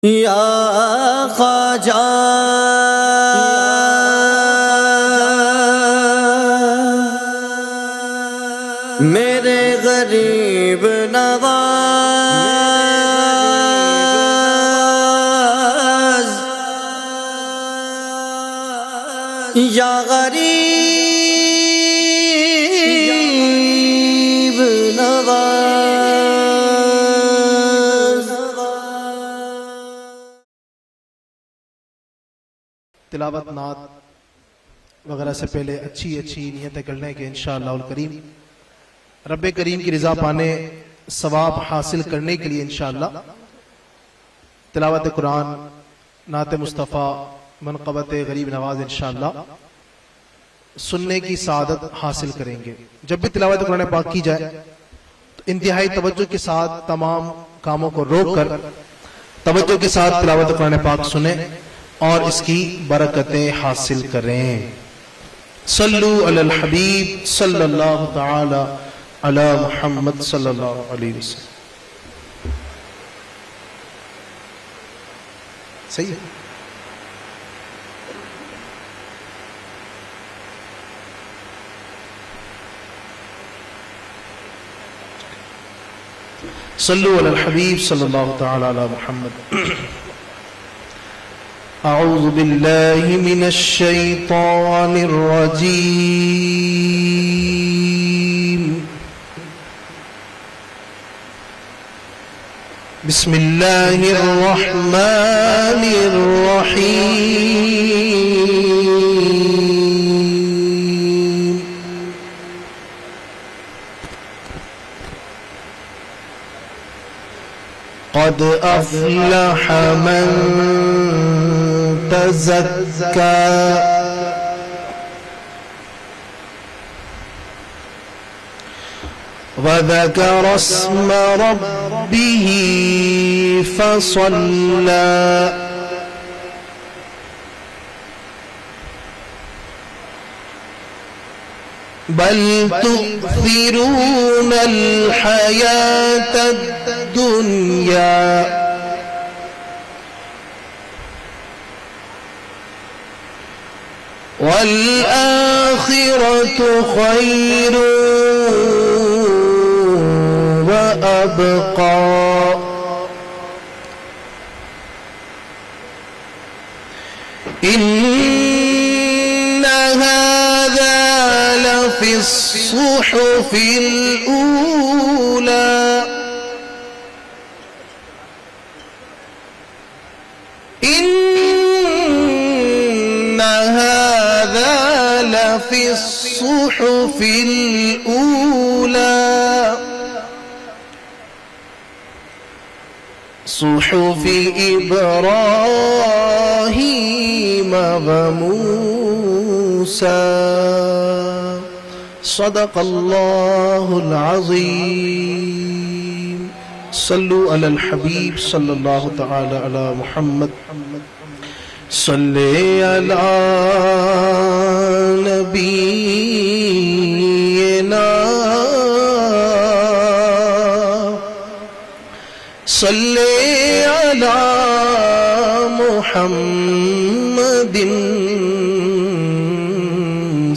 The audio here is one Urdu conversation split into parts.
یا خواجہ میرے غریب نواز، یا غریب نواز۔ تلاوت نعت وغیرہ سے پہلے اچھی نیتیں کرنے کے انشاءاللہ الکریم رب کریم کی رضا پانے، ثواب حاصل کرنے کے لیے انشاءاللہ تلاوت قرآن، نعت مصطفیٰ، منقبت غریب نواز انشاءاللہ سننے کی سعادت حاصل کریں گے۔ جب بھی تلاوت قرآن پاک کی جائے تو انتہائی توجہ کے ساتھ تمام کاموں کو روک کر توجہ کے ساتھ تلاوت قرآن پاک سنیں اور اس کی برکتیں حاصل کریں۔ صلو علی الحبیب صلی اللہ تعالی علی محمد صلی اللہ علیہ وسلم۔ صحیح ہے؟ صلو علی الحبیب صلی اللہ تعالی علی محمد۔ اعوذ باللہ من الشیطان الرجیم، بسم اللہ الرحمن الرحیم۔ قد افلح من تزكى وذكر اسم ربه فصلى بل تؤثرون الحياة الدنيا والآخرة خير وأبقى إن هذا لفي الصحف الأولى في الصحف الأولى صحف إبراهيم وموسى صدق الله العظيم۔ صلوا على الحبيب صلى الله تعالى على محمد صلی علی نبینا صلی علی محمد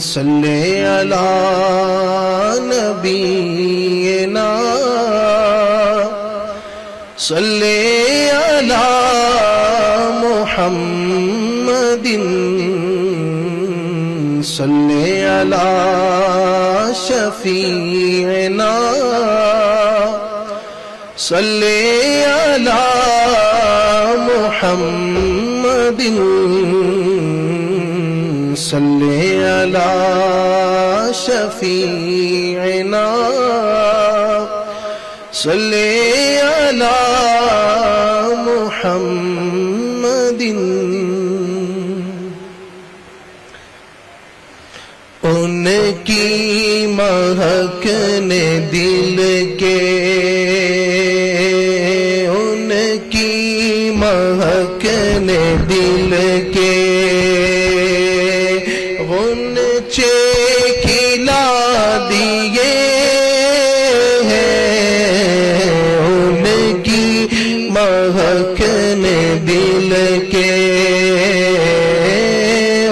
صلی علی نبینا صلی علی محمد صلی علی شفیعنا صلی علی محمد صلی علی شفیعنا صلی علی محمد۔ ان کی مہک نے دل کے، ان کی مہک نے دل کے غنچے کھلا دیے ہیں، ان کی مہک نے دل کے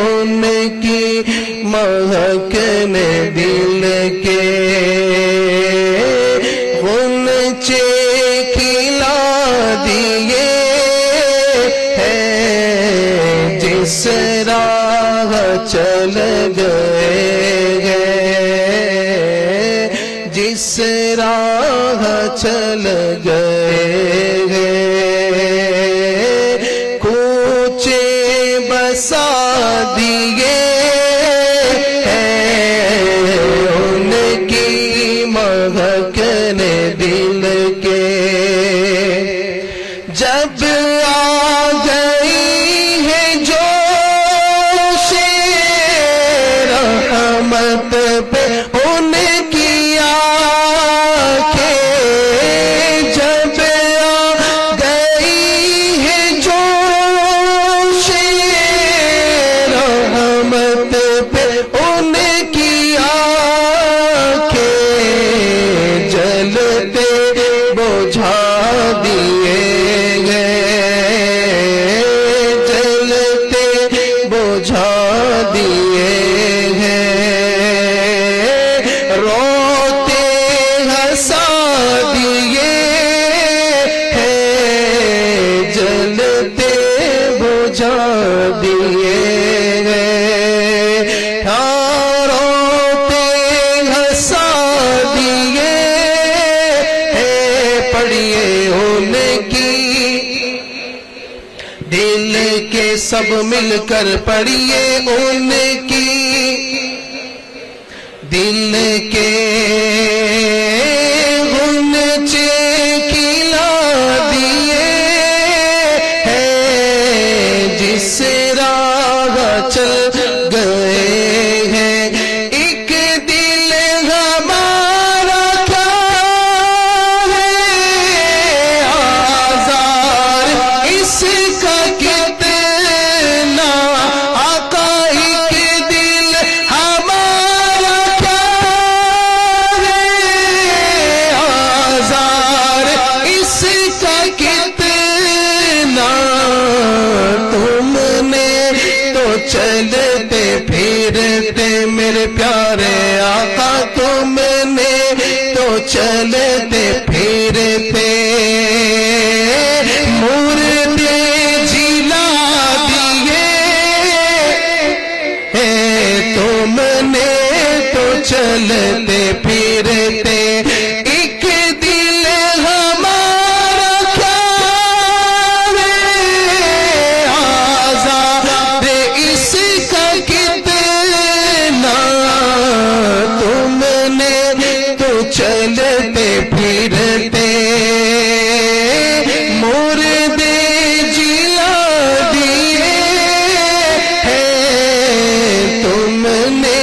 ان کی مہک نے دل کے غنچے کھلا دیے ہیں جس راہ چل گئے جس راہ چل گئے کوچے بسا دیے ان کی مہک نے دل کے جب آ گئی ہے جوش رحمت پہ ان کی آنکھیں جب آ گئی ہے جوش رحمت پہ ان کی آنکھیں جلتے بجھا دیے جلتے بجھا دیے ہیں روتے ہنسا دیے ہیں جلتے بجھا دیے ہیں روتے ہنسا دیے ہیں پڑھیے ان کی دل کے سب مل کر پڑھیے ان کی دل کے غنچے کھلا دیے ہیں جس راہ چل گئے ہیں ایک دل ہمارا کیا ہے آزار اس کا کتنا آقا ایک دل ہمارا کیا ہے آزار اس کا کتنا تم نے تو چلتے پھرتے میرے پیارے آقا تم نے تو چلتے پھرتے مردے جلا دیے تم نے تو چلتے پھرتے ایک دل ہمارا کیا ہے آزاد اس کا کتنا تم نے تو چلتے پھرتے مردے جلا دیے ہیں تم نے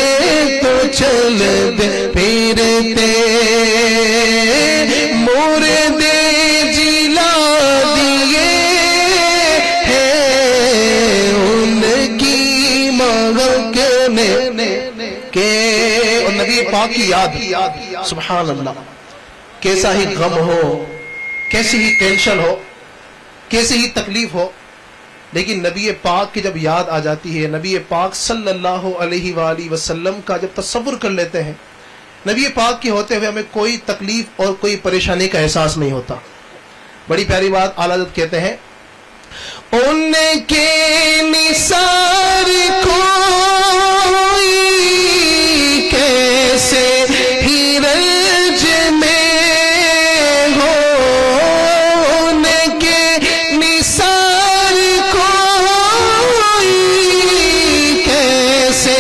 تو چلتے پھرتے مردے جلا دیے ہیں ان کی مہک نے کہ اور نبی پاک کی یاد سبحان اللہ کیسا ہی غم ہو کیسی ہی ٹینشن ہو کیسی ہی تکلیف ہو لیکن نبی پاک کی جب یاد آ جاتی ہے نبی پاک صلی اللہ علیہ وآلہ وسلم کا جب تصور کر لیتے ہیں نبی پاک کے ہوتے ہوئے ہمیں کوئی تکلیف اور کوئی پریشانی کا احساس نہیں ہوتا بڑی پیاری بات اعلیٰ حضرت کہتے ہیں ان کے نثار کوئی کیسے ہی رنج میں ہو ان کے نثار کوئی کیسے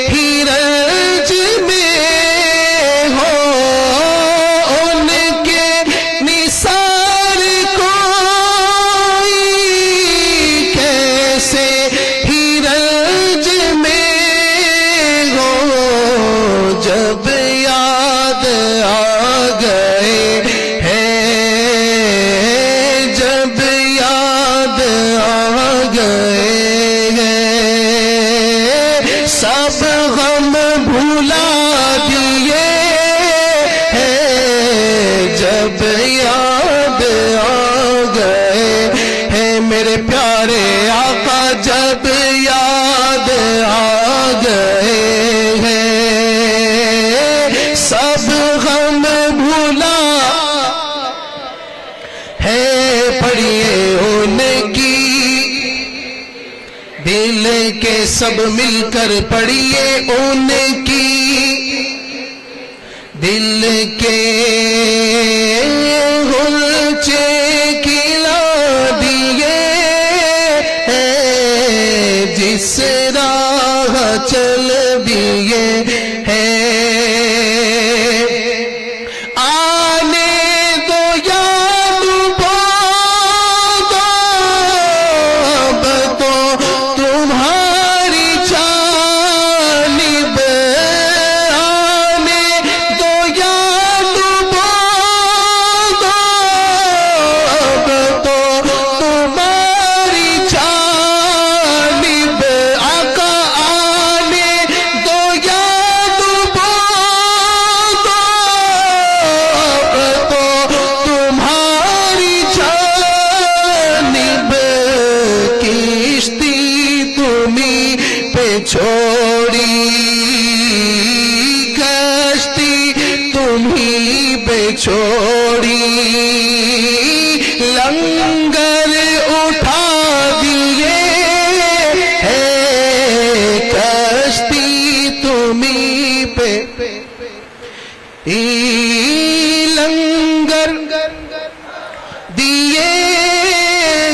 ہی رنج میں ہو ان کے نثار کوئی پیارے آقا جب یاد آ گئے ہیں سب غم بھولا ہے پڑھیے ان کی دل کے سب مل کر پڑھیے ان کی دل کے غلچے کھلا دیے ہیں جس راہ چل دیے ہیں آنے دو یاد باد اب تو تمہاری جانب آنے دو یاد باد اب تو تمہاری جانب آقا آنے دو یاد باد اب تو تمہاری جانب کشتی تمہیں پہ چھوڑی کشتی تمہیں پہ چھوڑی لنگر اٹھا دیے ہے کشتی تمہیں پہ لنگر دیے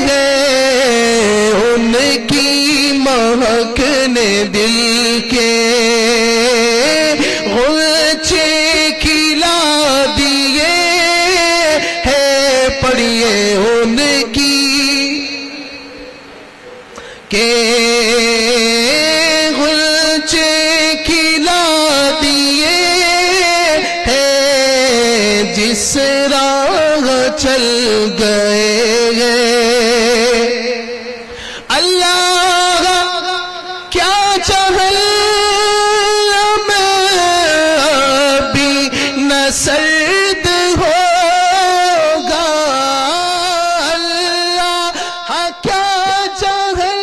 ہیں ان کی مہک نے دل کے غلچے کھلا دیے ہیں پڑھیے ان کی کہ غلچے کھلا دیے ہیں جس راہ چل گئے ہیں اللہ کیا چہل میں ابھی نہ سرد ہوگا اللہ کیا چہل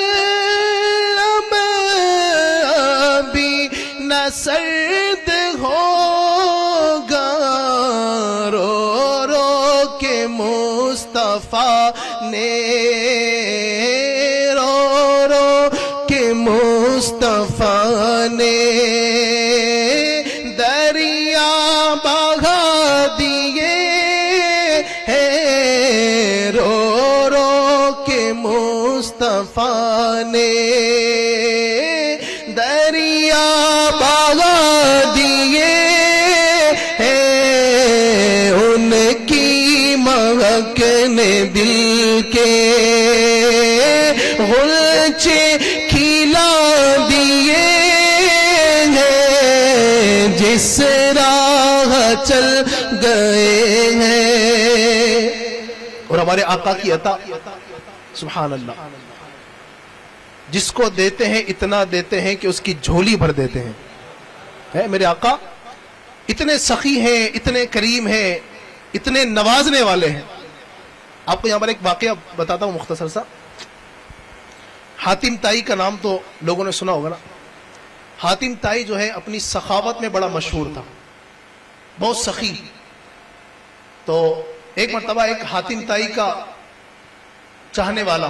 میں ابھی نہ سرد ہوگا رو رو کے مصطفیٰ نے رو رو کے مصطفیٰ نے دریا بہا دیے ہیں رو رو کے مصطفیٰ نے دریا بہا دیے ہیں ان کی مہک نے دل کے غلچے کھلا دیے ہیں جس راہ چل گئے ہیں اور ہمارے آقا کی عطا سبحان اللہ جس کو دیتے ہیں اتنا دیتے ہیں کہ اس کی جھولی بھر دیتے ہیں میرے آقا اتنے سخی ہیں اتنے کریم ہیں اتنے نوازنے والے ہیں آپ کو یہاں پر ایک واقعہ بتاتا ہوں مختصر سا حاتم طائی کا نام تو لوگوں نے سنا ہوگا نا حاتم طائی جو ہے اپنی سخاوت میں بڑا مشہور تھا بہت سخی تو ایک مرتبہ ایک حاتم طائی کا چاہنے والا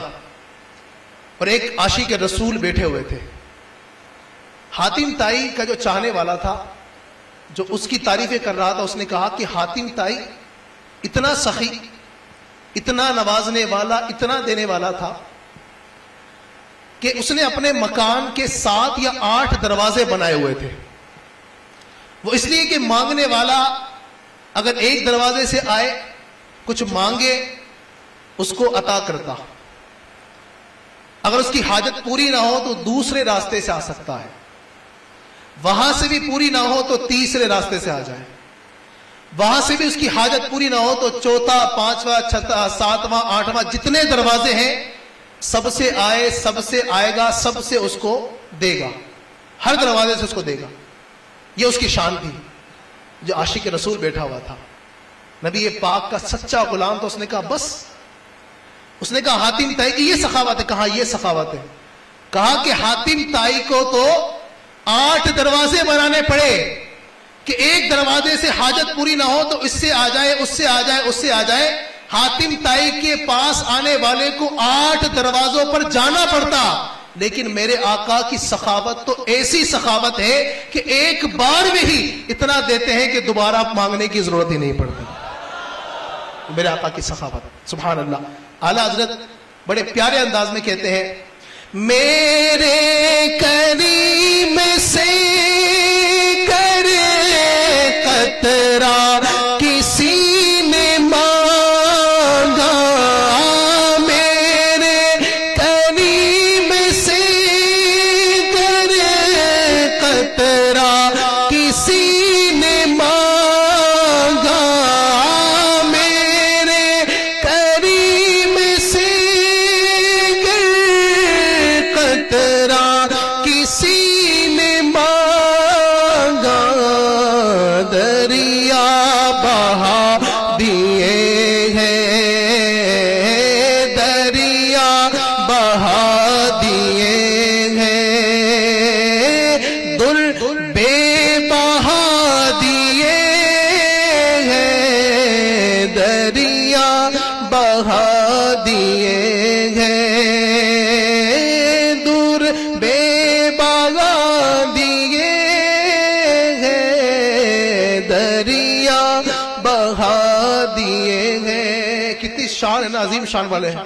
اور ایک عاشق رسول بیٹھے ہوئے تھے حاتم طائی کا جو چاہنے والا تھا جو اس کی تعریفیں کر رہا تھا اس نے کہا کہ حاتم طائی اتنا سخی اتنا نوازنے والا اتنا دینے والا تھا کہ اس نے اپنے مکان کے 7 یا 8 دروازے بنائے ہوئے تھے وہ اس لیے کہ مانگنے والا اگر ایک دروازے سے آئے کچھ مانگے اس کو عطا کرتا اگر اس کی حاجت پوری نہ ہو تو دوسرے راستے سے آ سکتا ہے وہاں سے بھی پوری نہ ہو تو تیسرے راستے سے آ جائے وہاں سے بھی اس کی حاجت پوری نہ ہو تو چوتھا 5واں 6واں 7واں 8واں جتنے دروازے ہیں سب سے آئے سب سے آئے گا سب سے اس کو دے گا ہر دروازے سے اس کو دے گا یہ اس کی شان تھی جو عاشق رسول بیٹھا ہوا تھا نبی پاک کا سچا غلام تو اس نے کہا بس اس نے کہا حاتم تائی کی یہ سخاوت ہے؟ کہا یہ سخاوت ہے. کہا کہ حاتم تائی کو تو 8 دروازے بنانے پڑے کہ ایک دروازے سے حاجت پوری نہ ہو تو اس سے آ جائے، اس سے آ جائے، اس سے آ جائے. حاتم تائی کے پاس آنے والے کو 8 دروازوں پر جانا پڑتا، لیکن میرے آقا کی سخاوت تو ایسی سخاوت ہے کہ ایک بار میں ہی اتنا دیتے ہیں کہ دوبارہ مانگنے کی ضرورت ہی نہیں پڑتی. میرے آقا کی سخاوت سبحان اللہ. اعلیٰ حضرت بڑے پیارے انداز میں کہتے ہیں میرے کریم سے کرے قطرہ کسی نے مانگا، میرے کریم سے کرے قطرہ کسی نے مانگا، میرے کریم سے قطرہ کسی نے مانگا، دریا بہا دیے ہیں، دریا بہا دیے ہیں، در بے بہا دیے ہیں، دریا بہا دیے ہیں، دور بے بہا دیے ہیں، دریا بہا دیے ہیں. کتنی شان ہے نا، عظیم شان والے ہیں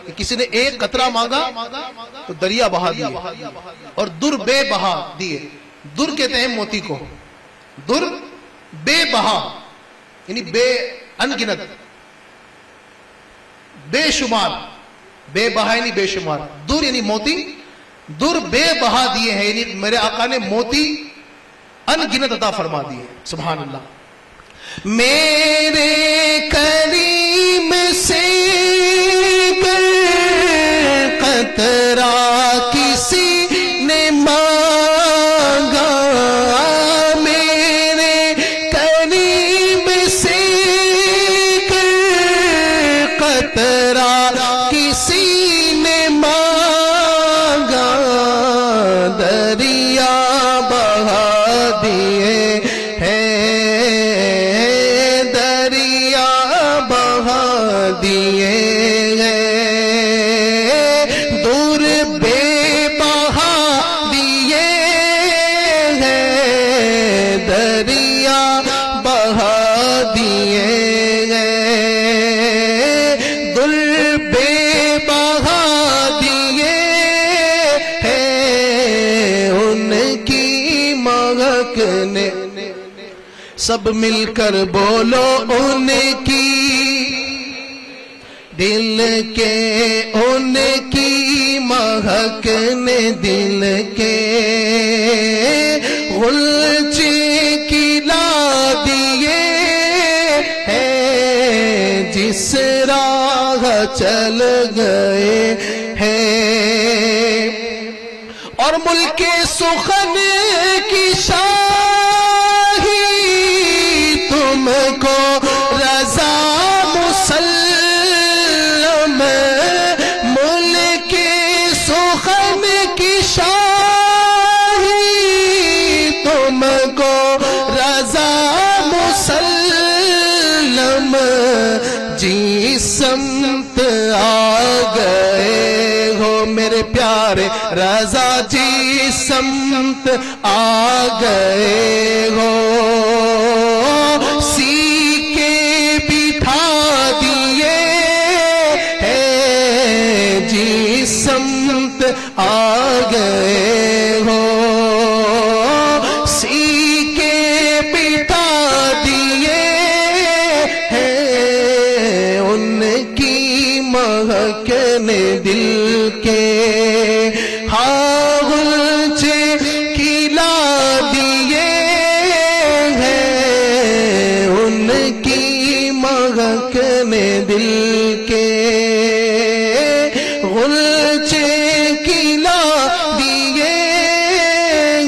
کہ کسی نے ایک قطرہ مانگا تو دریا بہا دیے اور در بے بہا دیے. در کہتے ہیں موتی کو، در بے بہا یعنی بے انگنت، بے شمار، بے بہا یعنی بے شمار، در یعنی موتی، در بے بہا دیے ہیں یعنی میرے آقا نے موتی انگنت عطا فرما دیے. سبحان اللہ. میرے کریم سے قطرہ کسی نے مانگا، میرے کریم سے قطرہ کسی نے مانگا، دریا بہا دیے ہیں، دریا بہا دیے ہیں، دور بے بہا دیے ہیں، دریا بہا دیے ہیں، دل بے بہا دیے ہیں، ان کی مہک نے سب مل کر بولو ان کی، دل کے ان کی مہک نے دل کے غلچے کھلا دیے ہیں، جس راہ چل گئے ہیں، اور ملک سخن کی شاہی تم کو رضا مسلم، ملک سخن کی شاہی تم کو رضا مسلم، جی سمت آ گئے ہو میرے پیارے رضا، جی سمت آ گئے ہو، سیکے بٹھا دیے ہیں، جی سمت آ گئے ہو، سیکے بٹھا دیے ہیں، ان کی مہک نے دل کے غلچے کھلا دیے ہیں، ان کی مہک نے دل کے غلچے کھلا دیے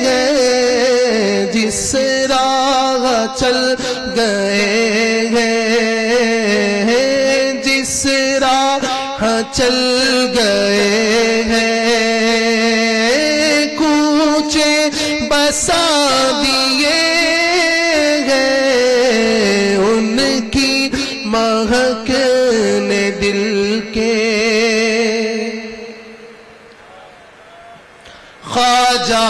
ہیں، جس راہ چل گئے ہیں، جس راہ چل گئے ہیں کوچے بسا دیے ہیں ان کی مہک نے دل کے خواجہ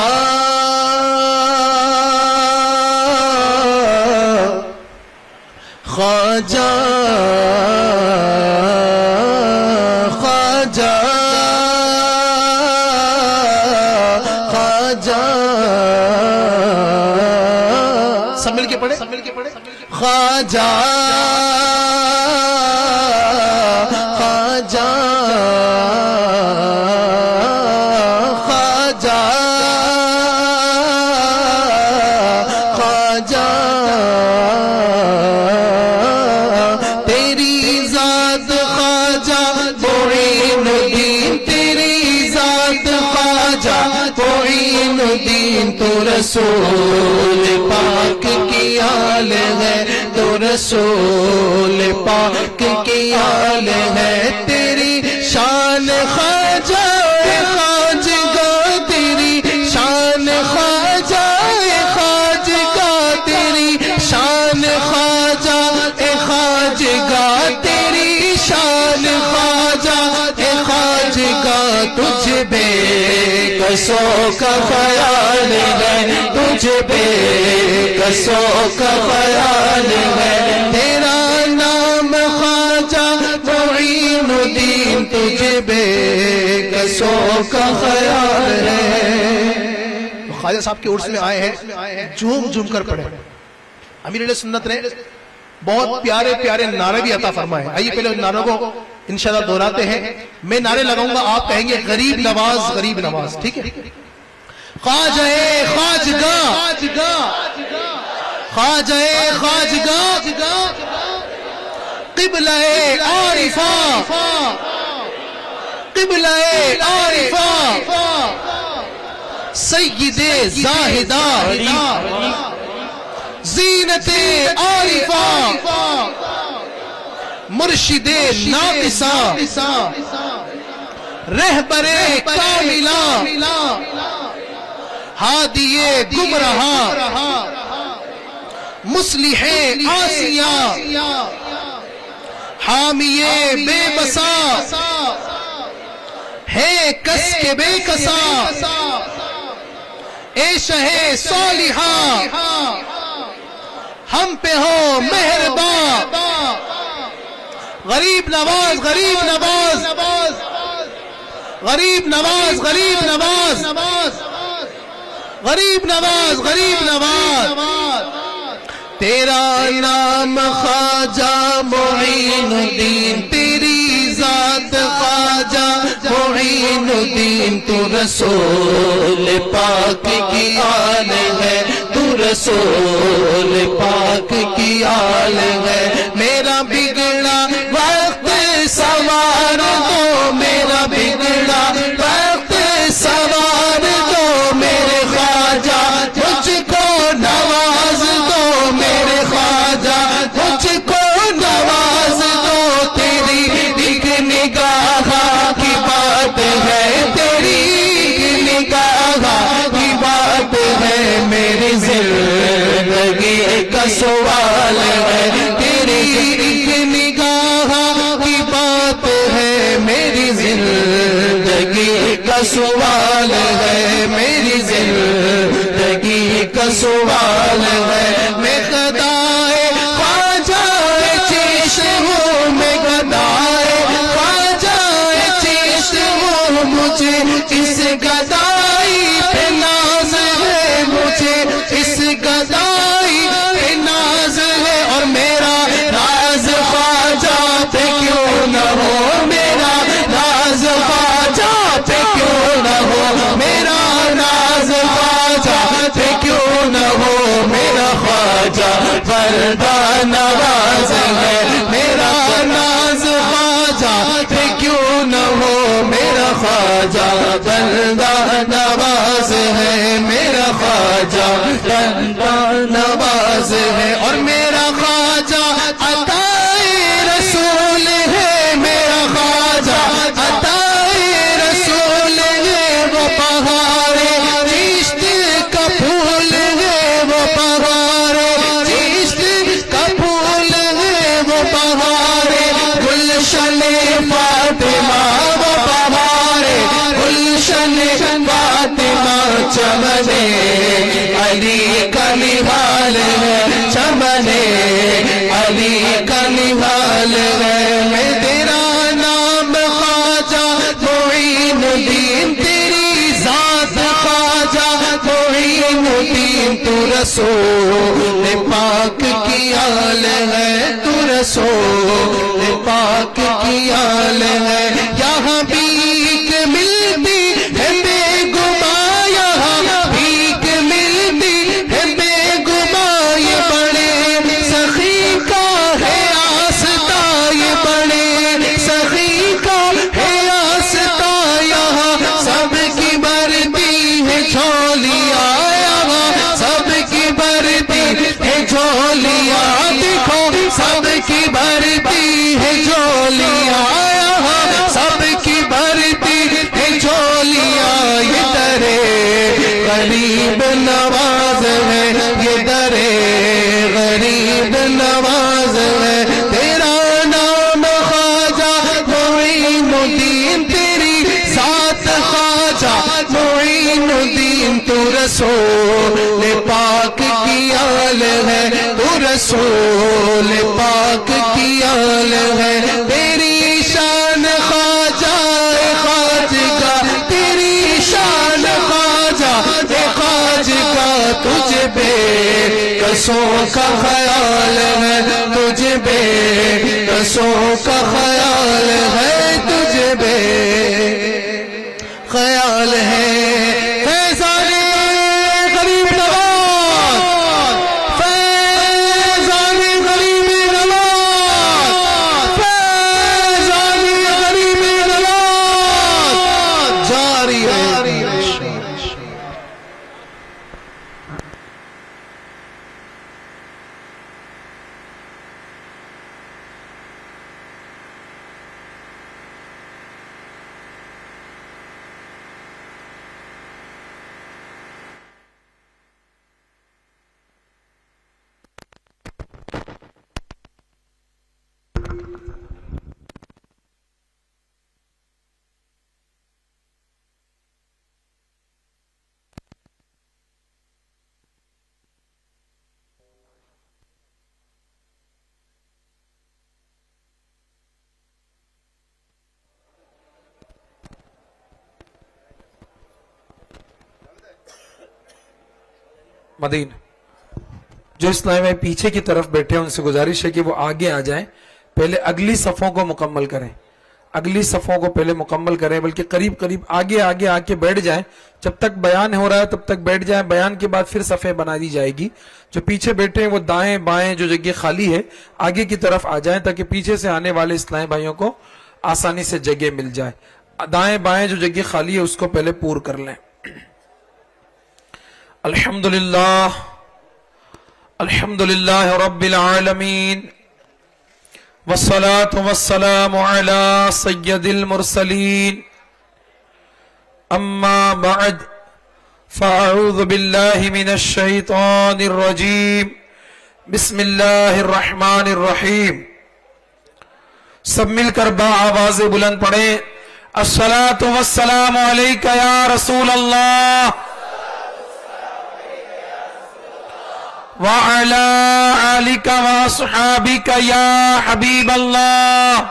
خواجہ خواجہ خواجہ سب مل کے پڑھے خواجہ خواجہ خواجہ خواجہ تیری ذات خواجہ معین الدین تیری ذات خواجہ معین الدین تو رسول پاک کی آل ہے تو رسول پاک کی آل ہے تیری شان خواجہ خواجگاہ تیری شان خواجہ خواجگاہ تیری شان خواجہ خواجگاہ تیری شان خواجہ خواجگاہ تجھ بے کسوں کا خیال ہے تجھ بے کسوں کا خیال ہے تیرا نام خواجہ معین الدین تجھ بے کسوں کا خیال ہے خواجہ صاحب کے عرس میں آئے ہیں جھوم جھوم کر پڑھے امیر علیہ سنت نے بہت پیارے پیارے نعرے بھی عطا فرمائے آئیے پہلے ان نعروں کو انشاءاللہ دہراتے ہیں میں نعرے لگاؤں گا آپ کہیں گے غریب نواز غریب نواز ٹھیک ہے خواجہ خواجگاہ خواجہ خواجگاہ قبلہ عارفہ قبلہ عارفہ سید زاہدہ زینت عارفہ مرشد ناقصہ رہبر کاملہ ہادی گمراہ مصلح آسیہ حامی بے بسا ہے کس کے بے کسا اے شہ صالحہ ہم پہ ہو مہرباں غریب نواز غریب نواز غریب نواز غریب نواز غریب نواز غریب نواز تیرا نام خواجہ معین الدین تیری ذات خواجہ معین الدین تو رسول پاک کی آل ہے تو رسول پاک کی آل ہے میرا بگڑا وقت سوار دو میرا بگڑا وقت سوار دو میرے خواجہ مجھ کو نواز دو میرے خواجہ مجھ کو نواز دو تیری ایک نگاہ کی بات ہے تیری ایک نگاہ کی بات ہے میری زندگی کا سوال ہے تیری ایک نگاہ کی بات ہے میری زندگی کا سوال ہے میری زندگی کا سوال ہے میں گدائے خواجہ چشم ہوں میں گدائے خواجہ چشم ہوں مجھے اس گدائی پہ ناز ہے مجھے اس گدائی پہ ناز ہے اور میرا راز خواجہ پہ کیوں نہ ہو میرا راز خواجہ پہ کیوں نہ ہو میرا راز خواجہ پہ کیوں نہ ہو میرا خواجہ بردہ نواز ہے میرا ناز خواجہ پہ کیوں نہ ہو میرا خواجہ بردہ نواز ہے میرا خواجہ بردہ نواز ہے اور میرا خواجہ عطائے رسول ہے میرا خواجہ فاطمہ چمنے علی کا نہال ہے، چمنے علی کا نہال ہے۔ میں تیرا نام خواجہ معین الدین، تیری ذات خواجہ معین الدین، تو رسول پاک کی آل ہے، تو رسول پاک کی آل ہے۔ یہاں بھیک ملتی ہے بے گما، یہاں بھیک ملتی ہے بے گما، یہ بڑے سخی کا ہے آستا، یہ بڑے سخی کا ہے آستا، یہاں سب کی بھرتی ہے جھولیاں، یہاں سب کی بھرتی ہے جھولیاں، دیکھو سب کی بھرتی ہے جھولیاں، یہاں سب کی بھرتی ہے جھولیاں۔ یہ درے غریب نواز ہے، یہ درے غریب نواز ہے۔ تیرا نام خواجہ معین الدین، تیری ذات خواجہ معین الدین، تو رسول پاک کی آل ہے، تو رسول پاک کی آل ہے۔ تیری شان خواجہ خواجگاہ، تیری شان خواجہ خواجگاہ، تجھ بے کسوں کا خیال ہے، تجھ بے کسوں کا خیال ہے، تجھ بے خیال ہے۔ فیضان غریب نواز، فیضان غریب نواز، فیضان غریب نواز، جاری ہے۔ مدین جو اسلام میں پیچھے کی طرف بیٹھے ہیں ان سے گزارش ہے کہ وہ آگے آ جائیں، پہلے اگلی صفوں کو مکمل کریں، اگلی صفوں کو پہلے مکمل کریں، بلکہ قریب قریب آگے آگے آ کے بیٹھ جائیں۔ جب تک بیان ہو رہا ہے تب تک بیٹھ جائیں، بیان کے بعد پھر صفیں بنا دی جائے گی۔ جو پیچھے بیٹھے ہیں وہ دائیں بائیں جو جگہ خالی ہے آگے کی طرف آ جائیں، تاکہ پیچھے سے آنے والے اسلامی بھائیوں کو آسانی سے جگہ مل جائے۔ دائیں بائیں جو جگہ خالی ہے اس کو پہلے پور کر لیں۔ الحمدللہ الحمدللہ رب العالمین، والصلاة والسلام على سید المرسلین، اما بعد فاعوذ باللہ من الشیطان الرجیم، بسم اللہ الرحمن الرحیم۔ سب مل کر با آواز بلند پڑھیں، الصلاة والسلام علیکہ یا رسول اللہ وعلى آلك وأصحابك يا حبيب الله،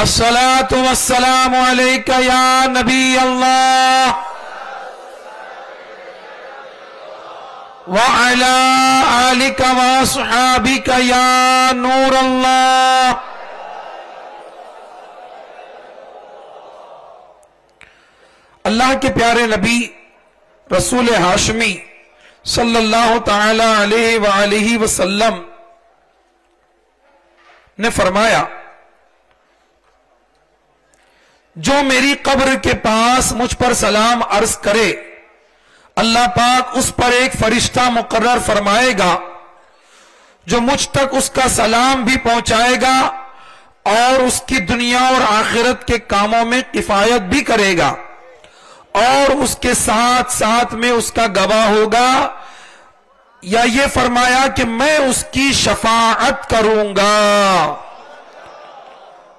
الصلاة والسلام عليك يا نبي الله وعلى آلك وأصحابك يا نور الله۔ اللہ کے پیارے نبی رسول ہاشمی صلی اللہ تعالی علیہ وآلہ وسلم نے فرمایا، جو میری قبر کے پاس مجھ پر سلام عرض کرے، اللہ پاک اس پر ایک فرشتہ مقرر فرمائے گا جو مجھ تک اس کا سلام بھی پہنچائے گا اور اس کی دنیا اور آخرت کے کاموں میں کفایت بھی کرے گا، اور اس کے ساتھ ساتھ میں اس کا گواہ ہوگا، یا یہ فرمایا کہ میں اس کی شفاعت کروں گا۔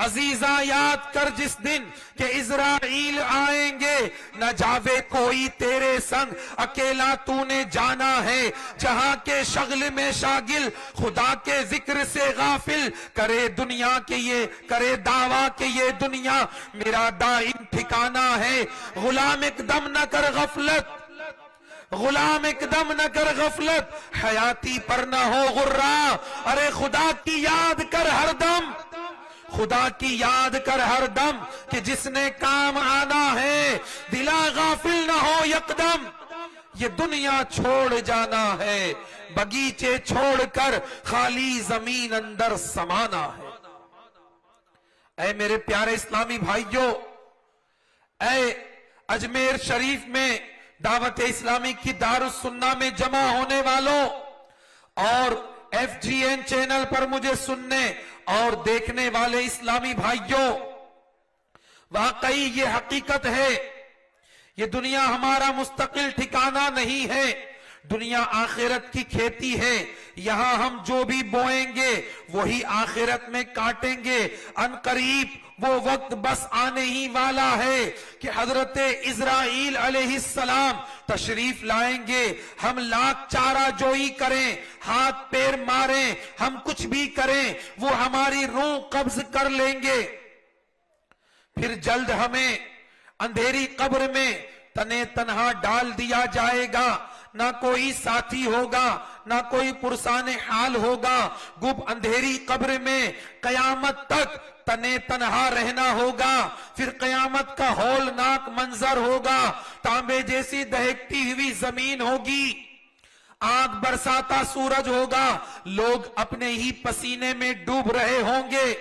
عزیزاں یاد کر جس دن کہ اسرائیل آئیں گے، نہ جاوے کوئی تیرے سنگ، اکیلا تو نے جانا ہے، جہاں کے شغل میں شاغل، خدا کے ذکر سے غافل، کرے دنیا کے یہ کرے دعویٰ کہ یہ دنیا میرا دائم ٹھکانہ ہے۔ غلام اقدم نہ کر غفلت، غلام اقدم نہ کر غفلت، حیاتی پر نہ ہو غرہ، ارے خدا کی یاد کر ہر دم، خدا کی یاد کر ہر دم، کہ جس نے کام آنا ہے، دلا غافل نہ ہو یکدم، یہ دنیا چھوڑ جانا ہے، بگیچے چھوڑ کر خالی زمین اندر سمانا ہے۔ اے میرے پیارے اسلامی بھائیوں، اے اجمیر شریف میں دعوت اسلامی کی دارالسنہ میں جمع ہونے والوں اور FGN چینل پر مجھے سننے اور دیکھنے والے اسلامی بھائیوں، واقعی یہ حقیقت ہے، یہ دنیا ہمارا مستقل ٹھکانہ نہیں ہے، دنیا آخرت کی کھیتی ہے، یہاں ہم جو بھی بوئیں گے وہی آخرت میں کاٹیں گے۔ ان قریب وہ وقت بس آنے ہی والا ہے کہ حضرت اسرائیل علیہ السلام تشریف لائیں گے، ہم لاکھ چارہ جوئی کریں، ہاتھ پیر ماریں، ہم کچھ بھی کریں، وہ ہماری روح قبض کر لیں گے، پھر جلد ہمیں اندھیری قبر میں تنے تنہا ڈال دیا جائے گا، نہ کوئی ساتھی ہوگا، نہ کوئی پرسان حال ہوگا، گب اندھیری قبر میں قیامت تک تنے تنہا رہنا ہوگا، پھر قیامت کا ہولناک منظر ہوگا، تانبے جیسی دہکتی ہوئی زمین ہوگی، آگ برساتا سورج ہوگا، لوگ اپنے ہی پسینے میں ڈوب رہے ہوں گے،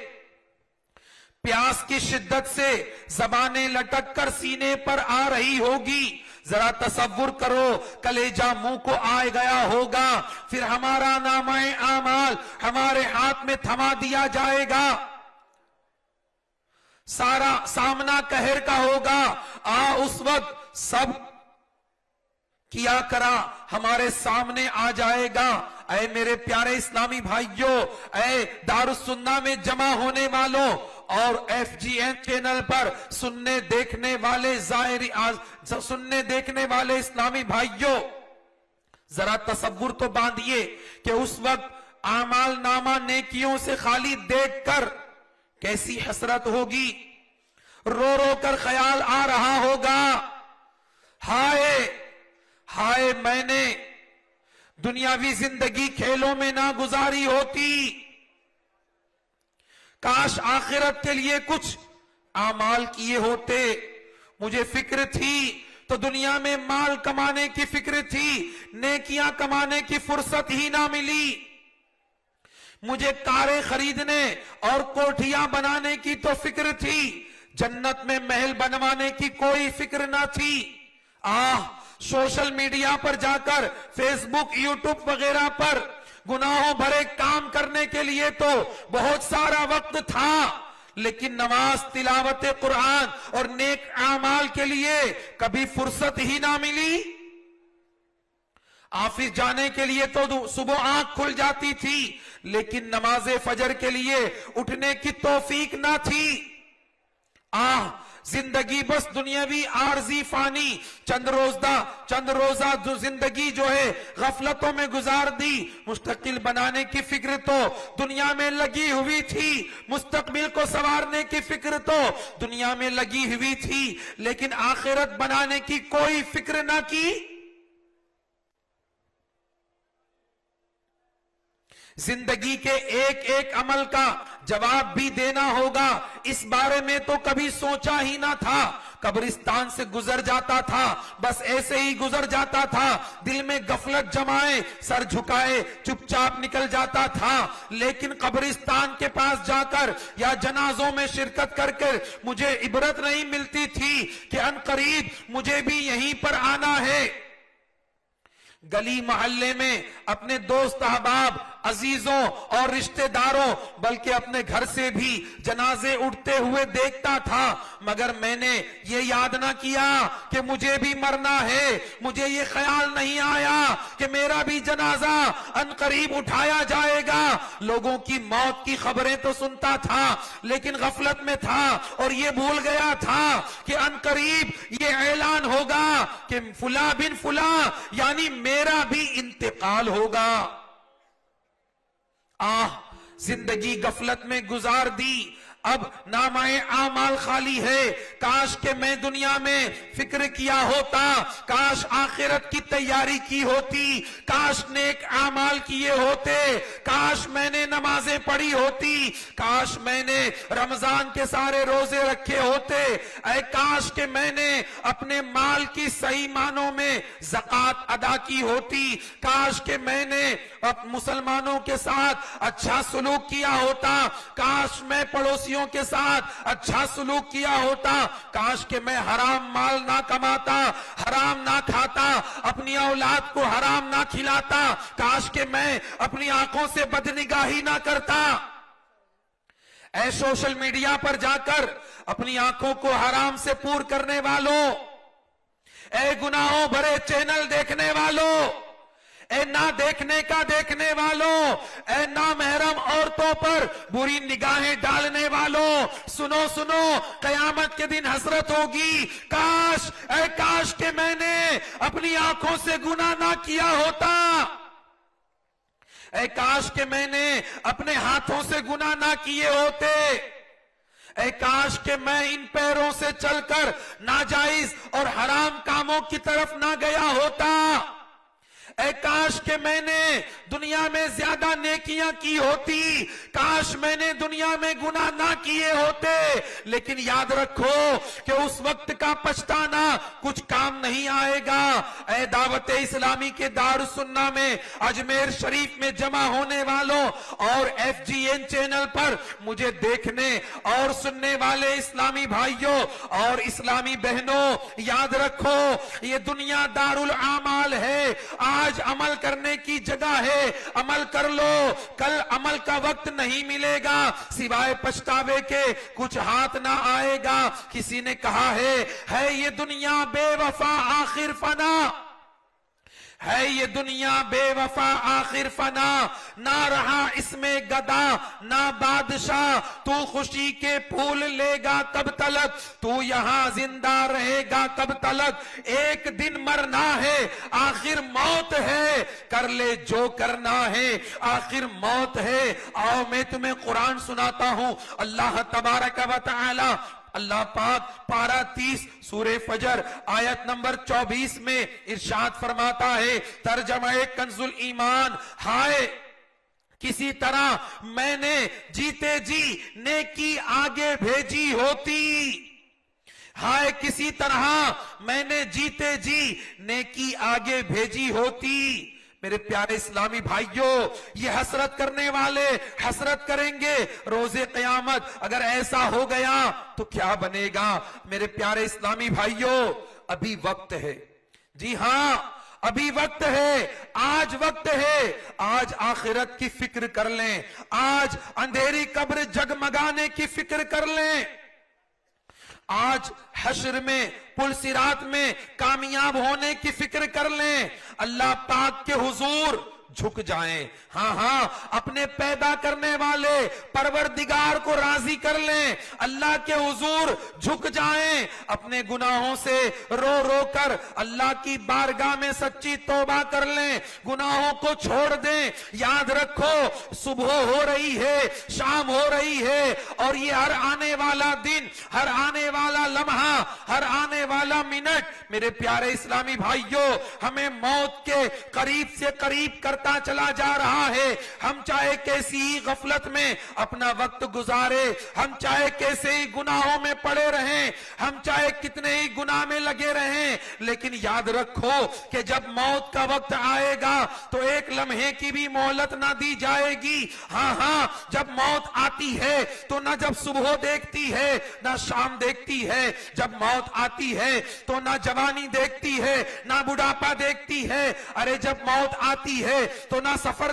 پیاس کی شدت سے زبانیں لٹک کر سینے پر آ رہی ہوگی، ذرا تصور کرو کلیجہ منہ کو آئے گیا ہوگا، پھر ہمارا نامہ اعمال ہمارے ہاتھ میں تھما دیا جائے گا، سارا سامنا قہر کا ہوگا، اس وقت سب کیا کرا ہمارے سامنے آ جائے گا۔ اے میرے پیارے اسلامی بھائیوں، اے دارالسنہ میں جمع ہونے والوں اور FGN چینل پر سننے دیکھنے والے اسلامی بھائیوں، ذرا تصور تو باندھیے کہ اس وقت اعمال نامہ نیکیوں سے خالی دیکھ کر کیسی حسرت ہوگی، رو رو کر خیال آ رہا ہوگا، ہائے ہائے میں نے دنیاوی زندگی کھیلوں میں نہ گزاری ہوتی، کاش آخرت کے لیے کچھ اعمال کیے ہوتے، مجھے فکر تھی تو دنیا میں مال کمانے کی فکر تھی، نیکیاں کمانے کی فرصت ہی نہ ملی، مجھے کاریں خریدنے اور کوٹھیاں بنانے کی تو فکر تھی، جنت میں محل بنوانے کی کوئی فکر نہ تھی، سوشل میڈیا پر جا کر فیس بک یوٹیوب وغیرہ پر گناہوں بھرے کام کرنے کے لیے تو بہت سارا وقت تھا، لیکن نماز، تلاوت قرآن اور نیک اعمال کے لیے کبھی فرصت ہی نہ ملی۔ آفس جانے کے لیے تو صبح آنکھ کھل جاتی تھی، لیکن نماز فجر کے لیے اٹھنے کی توفیق نہ تھی۔ زندگی بس دنیاوی عارضی فانی چند روزہ جو زندگی جو ہے غفلتوں میں گزار دی، مستقل بنانے کی فکر تو دنیا میں لگی ہوئی تھی، مستقبل کو سنوارنے کی فکر تو دنیا میں لگی ہوئی تھی، لیکن آخرت بنانے کی کوئی فکر نہ کی۔ زندگی کے ایک ایک عمل کا جواب بھی دینا ہوگا، اس بارے میں تو کبھی سوچا ہی نہ تھا، قبرستان سے گزر جاتا تھا، بس ایسے ہی گزر جاتا تھا، دل میں غفلت جمائے، سر جھکائے چپ چاپ نکل جاتا تھا، لیکن قبرستان کے پاس جا کر یا جنازوں میں شرکت کر کر مجھے عبرت نہیں ملتی تھی کہ ان قریب مجھے بھی یہیں پر آنا ہے۔ گلی محلے میں اپنے دوست احباب عزیزوں اور رشتہ داروں بلکہ اپنے گھر سے بھی جنازے اٹھتے ہوئے دیکھتا تھا، مگر میں نے یہ یاد نہ کیا کہ مجھے بھی مرنا ہے، مجھے یہ خیال نہیں آیا کہ میرا بھی جنازہ ان قریب اٹھایا جائے گا۔ لوگوں کی موت کی خبریں تو سنتا تھا لیکن غفلت میں تھا اور یہ بھول گیا تھا کہ ان قریب یہ اعلان ہوگا کہ فلاں بن فلاں یعنی میرا بھی انتقال ہوگا۔ زندگی غفلت میں گزار دی، اب نامہ اعمال خالی ہے۔ کاش کہ میں دنیا میں فکر کیا ہوتا، کاش آخرت کی تیاری کی ہوتی، کاش نیک اعمال کیے ہوتے، کاش میں نے نمازیں پڑھی ہوتی، کاش میں نے رمضان کے سارے روزے رکھے ہوتے، اے کاش کہ میں نے اپنے مال کی صحیح معنوں میں زکوٰۃ ادا کی ہوتی، کاش کہ میں نے مسلمانوں کے ساتھ اچھا سلوک کیا ہوتا، کاش میں پڑوسیوں کے ساتھ اچھا سلوک کیا ہوتا، کاش کہ میں حرام مال نہ کماتا، حرام نہ کھاتا، اپنی اولاد کو حرام نہ کھلاتا، کاش کہ میں اپنی آنکھوں سے بدنگاہی نہ کرتا۔ اے سوشل میڈیا پر جا کر اپنی آنکھوں کو حرام سے پور کرنے والوں، اے گناہوں بھرے چینل دیکھنے والوں، اے نہ دیکھنے کا دیکھنے والوں، اے نامحرم عورتوں پر بری نگاہیں ڈالنے والوں، سنو سنو، قیامت کے دن حسرت ہوگی، کاش اے کاش کہ میں نے اپنی آنکھوں سے گناہ نہ کیا ہوتا، اے کاش کہ میں نے اپنے ہاتھوں سے گناہ نہ کیے ہوتے، اے کاش کہ میں ان پیروں سے چل کر ناجائز اور حرام کاموں کی طرف نہ گیا ہوتا، اے کاش کہ میں نے دنیا میں زیادہ نیکیاں کی ہوتی، کاش میں نے دنیا میں گناہ نہ کیے ہوتے، لیکن یاد رکھو کہ اس وقت کا پچھتانا کچھ کام نہیں آئے گا۔ اے دعوت اسلامی کے دار السنہ میں اجمیر شریف میں جمع ہونے والوں اور FGN چینل پر مجھے دیکھنے اور سننے والے اسلامی بھائیوں اور اسلامی بہنوں، یاد رکھو یہ دنیا دار الاعمال ہے، آج عمل کرنے کی جگہ ہے، عمل کر لو، کل عمل کا وقت نہیں ملے گا، سوائے پچھتاوے کے کچھ ہاتھ نہ آئے گا۔ کسی نے کہا ہے یہ دنیا بے وفا آخر فنا، ہے یہ دنیا بے وفا آخر فنا، نہ رہا اس میں گدا نہ بادشاہ، تو خوشی کے پھول لے گا کب تلک، تو یہاں زندہ رہے گا کب تلک، ایک دن مرنا ہے آخر موت ہے، کر لے جو کرنا ہے آخر موت ہے۔ آؤ میں تمہیں قرآن سناتا ہوں، اللہ تبارک و تعالی اللہ پاک پارہ 30 سورہ فجر آیت نمبر 24 میں ارشاد فرماتا ہے، ترجمہ کنز الایمان، ہائے کسی طرح میں نے جیتے جی نیکی آگے بھیجی ہوتی، ہائے کسی طرح میں نے جیتے جی نیکی آگے بھیجی ہوتی۔ میرے پیارے اسلامی بھائیوں، یہ حسرت کرنے والے حسرت کریں گے روز قیامت، اگر ایسا ہو گیا تو کیا بنے گا؟ میرے پیارے اسلامی بھائیوں، ابھی وقت ہے، جی ہاں ابھی وقت ہے، آج وقت ہے، آج آخرت کی فکر کر لیں، آج اندھیری قبر جگمگانے کی فکر کر لیں، آج حشر میں پل صراط میں کامیاب ہونے کی فکر کر لیں، اللہ پاک کے حضور جھک جائیں، ہاں اپنے پیدا کرنے والے پروردگار کو راضی کر لیں، اللہ کے حضور جھک جائیں، اپنے گناہوں سے رو رو کر اللہ کی بارگاہ میں سچی توبہ کر لیں، گناہوں کو چھوڑ دیں۔ یاد رکھو صبح ہو رہی ہے، شام ہو رہی ہے، اور یہ ہر آنے والا دن، ہر آنے والا لمحہ، ہر آنے والا منٹ میرے پیارے اسلامی بھائیوں ہمیں موت کے قریب سے قریب کرتا چلا جا رہا ہے۔ ہم چاہے کیسی ہی غفلت میں اپنا وقت گزارے، ہم چاہے کیسے ہی گناہوں میں پڑے رہیں، ہم چاہے کتنے ہی گناہ میں لگے رہیں، لیکن یاد رکھو کہ جب موت کا وقت آئے گا تو ایک لمحے کی بھی مہلت نہ دی جائے گی۔ ہاں جب موت آتی ہے تو نہ جب صبح دیکھتی ہے نہ شام دیکھتی ہے، جب موت آتی ہے تو نہ جوانی دیکھتی ہے نہ بڑھاپا دیکھتی ہے. ارے جب موت آتی ہے تو نہ سفر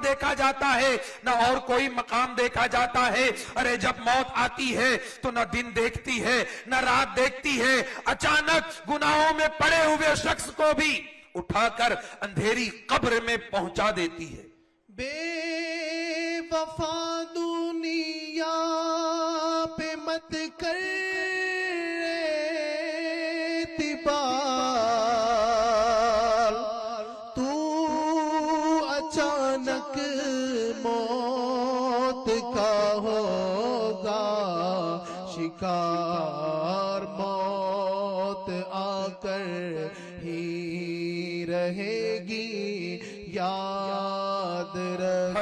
دیکھا جاتا ہے نہ اور کوئی مقام دیکھا جاتا ہے. ارے جب موت آتی ہے تو نہ دن دیکھتی ہے نہ رات دیکھتی ہے. اچانک گناہوں میں پڑے ہوئے شخص کو بھی اٹھا کر اندھیری قبر میں پہنچا دیتی ہے. بے وفا دنیا پہ مت کر اعتبار، تو اچانک موت کا ہوگا شکار. موت آ کر ہی رہے گی یاد رکھ،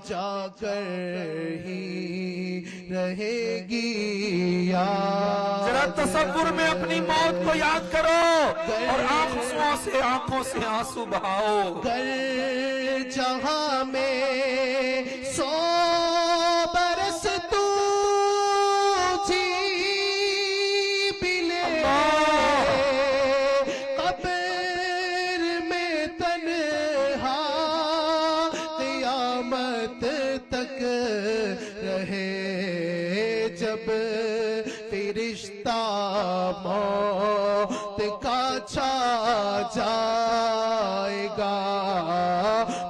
جا کر ہی رہے گی یاد. ذرا تصور میں اپنی موت کو یاد کرو اور آنکھوں سے آنسو بہاؤ. گر جہاں میں 100 برس تو جی بھی لے، قبر میں تنہا قیامت تک رہے. جب فرشتہ موت کا چھا جائے گا،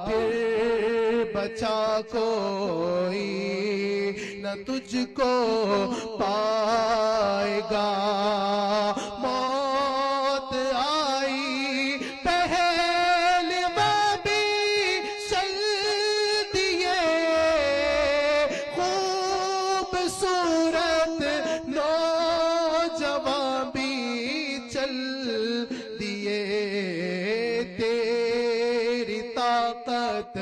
پھر بچا کوئی نہ تجھ کو پائے گا. موت آئی پہل بھی چل دیے، خوبصورت نوجوان بھی چل دیے. تیری طاقت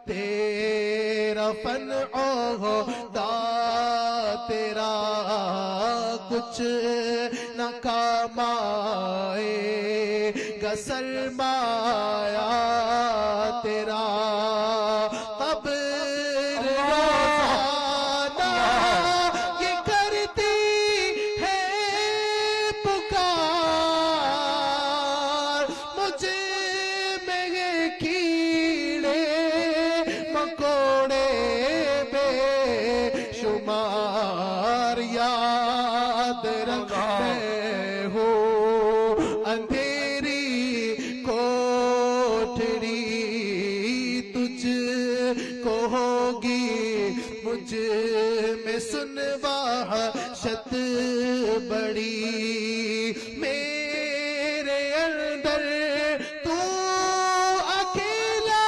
تیرا فن عہدہ تیرا کچھ نہ کام آئے گا. سرمایہ تیرا قبر روزانہ یہ کرتی ہے پکار. مجھے میں کیڑے مکوڑے بے شمار یاد رکھ، میں ہوں اندھیری کوٹھڑی، تجھ کو ہوگی مجھ میں سن وحشت بڑی. میرے اندر تو اکیلا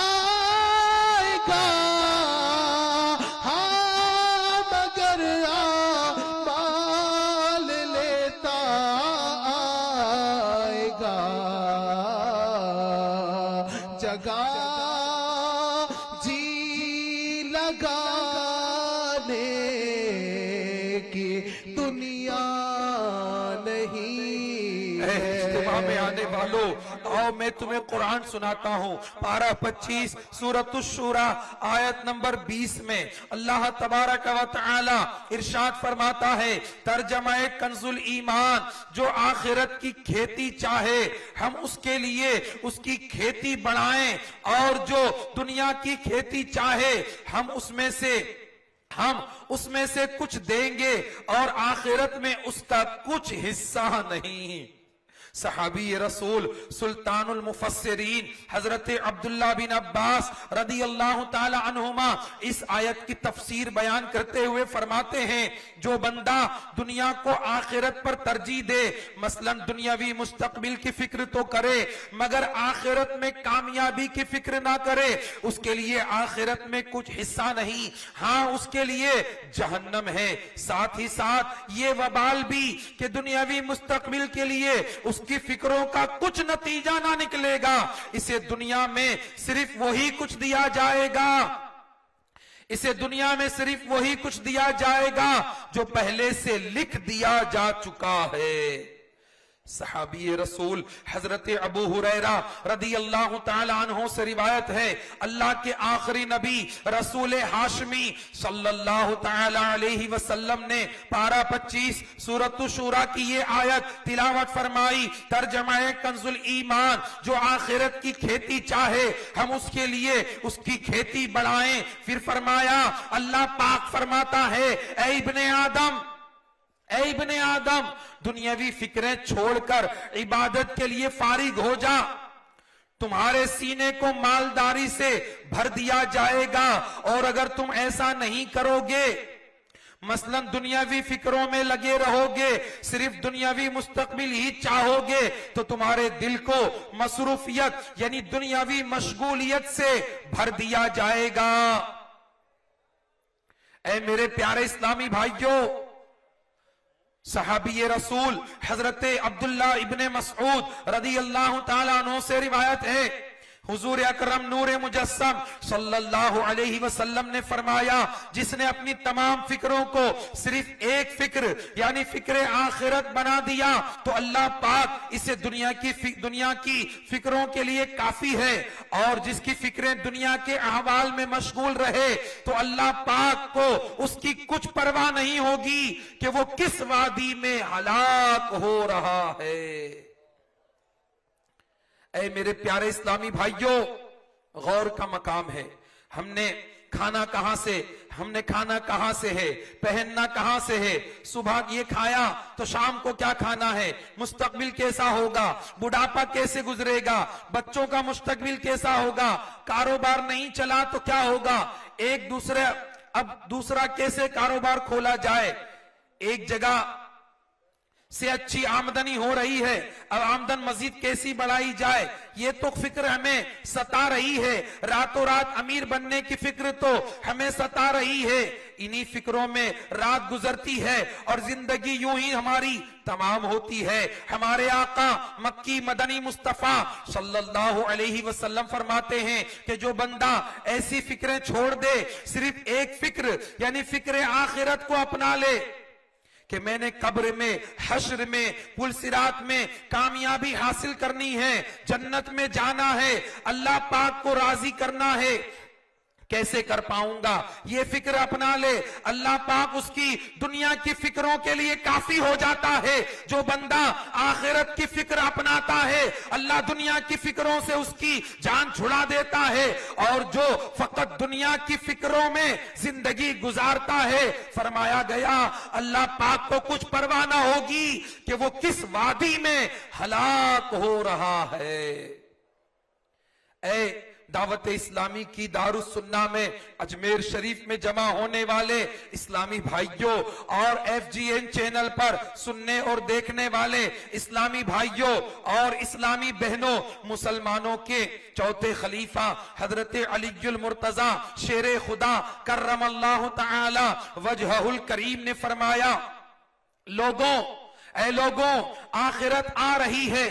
آئے گا، ہاں مگر مال لیتا آئے گا. جگہ جی لگانے کی دنیا نہیں اے ہے. اجتماع میں آنے والوں، آؤ میں تمہیں قرآن سناتا ہوں. پارہ 25 سورۃ الشورى آیت نمبر 20 میں اللہ تبارک و تعالی ارشاد فرماتا ہے، ترجمہ کنز الایمان، جو آخرت کی کھیتی چاہے ہم اس کے لیے اس کی کھیتی بڑھائیں، اور جو دنیا کی کھیتی چاہے ہم اس میں سے کچھ دیں گے اور آخرت میں اس کا کچھ حصہ نہیں. صحابی رسول سلطان المفسرین حضرت عبداللہ بن عباس رضی اللہ تعالی عنہما اس آیت کی تفسیر بیان کرتے ہوئے فرماتے ہیں، جو بندہ دنیا کو آخرت پر ترجیح دے، مثلا دنیاوی مستقبل کی فکر تو کرے مگر آخرت میں کامیابی کی فکر نہ کرے، اس کے لیے آخرت میں کچھ حصہ نہیں، ہاں اس کے لیے جہنم ہے. ساتھ ہی ساتھ یہ وبال بھی کہ دنیاوی مستقبل کے لیے اس کی فکروں کا کچھ نتیجہ نہ نکلے گا، اسے دنیا میں صرف وہی کچھ دیا جائے گا، اسے دنیا میں صرف وہی کچھ دیا جائے گا جو پہلے سے لکھ دیا جا چکا ہے. صحابی رسول حضرت ابو ہریرہ رضی اللہ تعالی عنہ سے روایت ہے، اللہ کے آخری نبی رسول ہاشمی صلی اللہ تعالی علیہ وسلم نے پارہ 25 سورۃ الشورى کی یہ آیت تلاوت فرمائی، ترجمہ کنز الایمان، جو آخرت کی کھیتی چاہے ہم اس کے لیے اس کی کھیتی بڑھائیں۔ پھر فرمایا، اللہ پاک فرماتا ہے، اے ابن آدم دنیاوی فکریں چھوڑ کر عبادت کے لیے فارغ ہو جا، تمہارے سینے کو مالداری سے بھر دیا جائے گا، اور اگر تم ایسا نہیں کرو گے، مثلا دنیاوی فکروں میں لگے رہو گے، صرف دنیاوی مستقبل ہی چاہو گے، تو تمہارے دل کو مصروفیت یعنی دنیاوی مشغولیت سے بھر دیا جائے گا۔ اے میرے پیارے اسلامی بھائیوں، صحابی رسول حضرت عبداللہ ابن مسعود رضی اللہ تعالیٰ عنہ سے روایت ہے، حضور اکرم نور مجسم صلی اللہ علیہ وسلم نے فرمایا، جس نے اپنی تمام فکروں کو صرف ایک فکر یعنی فکر آخرت بنا دیا تو اللہ پاک اسے دنیا کی فکروں کے لیے کافی ہے، اور جس کی فکریں دنیا کے احوال میں مشغول رہے تو اللہ پاک کو اس کی کچھ پرواہ نہیں ہوگی کہ وہ کس وادی میں ہلاک ہو رہا ہے۔ اے میرے پیارے اسلامی بھائیوں، غور کا مقام ہے، ہم نے کھانا کہاں سے ہے، پہننا کہاں سے ہے، صبح یہ کھایا تو شام کو کیا کھانا ہے، مستقبل کیسا ہوگا، بڑھاپا کیسے گزرے گا، بچوں کا مستقبل کیسا ہوگا، کاروبار نہیں چلا تو کیا ہوگا، اب دوسرا کیسے کاروبار کھولا جائے، ایک جگہ سے اچھی آمدنی ہو رہی ہے، اب آمدن مزید کیسی بڑھائی جائے، یہ تو فکر ہمیں ستا رہی ہے، راتوں رات امیر بننے کی فکر تو ہمیں ستا رہی ہے، انہی فکروں میں رات گزرتی ہے اور زندگی یوں ہی ہماری تمام ہوتی ہے۔ ہمارے آقا مکی مدنی مصطفیٰ صلی اللہ علیہ وسلم فرماتے ہیں کہ جو بندہ ایسی فکریں چھوڑ دے، صرف ایک فکر یعنی فکر آخرت کو اپنا لے کہ میں نے قبر میں، حشر میں، پل صراط میں کامیابی حاصل کرنی ہے، جنت میں جانا ہے، اللہ پاک کو راضی کرنا ہے، کیسے کر پاؤں گا، یہ فکر اپنا لے، اللہ پاک اس کی دنیا کی فکروں کے لیے کافی ہو جاتا ہے۔ جو بندہ آخرت کی فکر اپناتا ہے، اللہ دنیا کی فکروں سے اس کی جان چھڑا دیتا ہے، اور جو فقط دنیا کی فکروں میں زندگی گزارتا ہے، فرمایا گیا اللہ پاک کو کچھ پرواہ نہ ہوگی کہ وہ کس وادی میں ہلاک ہو رہا ہے۔ اے دعوت اسلامی کی دارالسنہ میں اجمیر شریف میں جمع ہونے والے اسلامی بھائیوں اور FGN چینل پر سننے اور دیکھنے والے اسلامی بھائیوں اور اسلامی بہنوں، مسلمانوں کے چوتھے خلیفہ حضرت علی المرتضی شیر خدا کرم اللہ تعالی وجہہ الکریم نے فرمایا، اے لوگوں آخرت آ رہی ہے،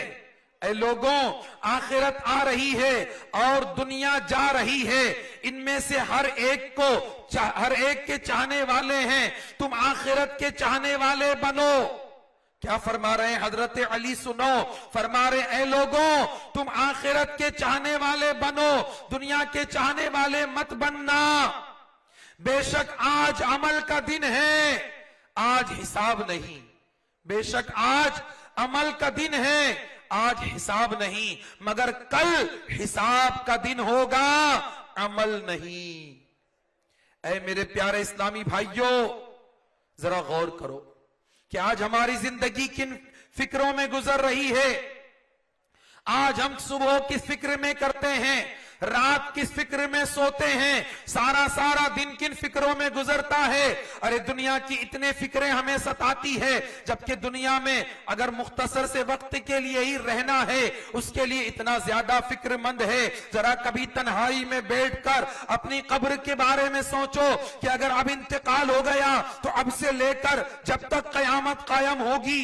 اے لوگوں آخرت آ رہی ہے اور دنیا جا رہی ہے، ان میں سے ہر ایک کے چاہنے والے ہیں، تم آخرت کے چاہنے والے بنو۔ کیا فرما رہے ہیں حضرت علی؟ سنو، فرما رہے اے لوگوں تم آخرت کے چاہنے والے بنو، دنیا کے چاہنے والے مت بننا، بے شک آج عمل کا دن ہے، آج حساب نہیں، بے شک آج عمل کا دن ہے، آج حساب نہیں، مگر کل حساب کا دن ہوگا، عمل نہیں۔ اے میرے پیارے اسلامی بھائیوں، ذرا غور کرو کہ آج ہماری زندگی کن فکروں میں گزر رہی ہے، آج ہم صبح کس فکر میں کرتے ہیں، رات کس فکر میں سوتے ہیں، سارا دن کن فکروں میں گزرتا ہے۔ ارے دنیا کی اتنے فکریں ہمیں ستاتی ہے، جبکہ دنیا میں اگر مختصر سے وقت کے لیے ہی رہنا ہے اس کے لیے اتنا زیادہ فکر مند ہے۔ ذرا کبھی تنہائی میں بیٹھ کر اپنی قبر کے بارے میں سوچو کہ اگر اب انتقال ہو گیا تو اب سے لے کر جب تک قیامت قائم ہوگی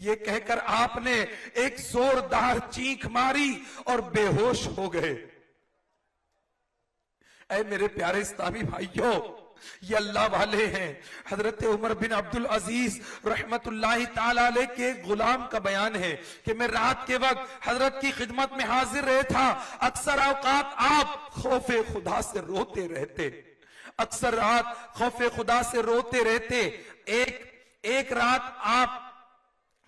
یہ کہہ کر آپ نے ایک زوردار چیخ ماری اور بے ہوش ہو گئے۔ اے میرے پیارے اسلامی بھائیوں، یہ اللہ والے ہیں۔ حضرت عمر بن عبدالعزیز رحمت اللہ تعالی علیہ کے ایک غلام کا بیان ہے کہ میں رات کے وقت حضرت کی خدمت میں حاضر رہے تھا، اکثر اوقات آپ خوف خدا سے روتے رہتے، اکثر رات خوف خدا سے روتے رہتے۔ ایک رات آپ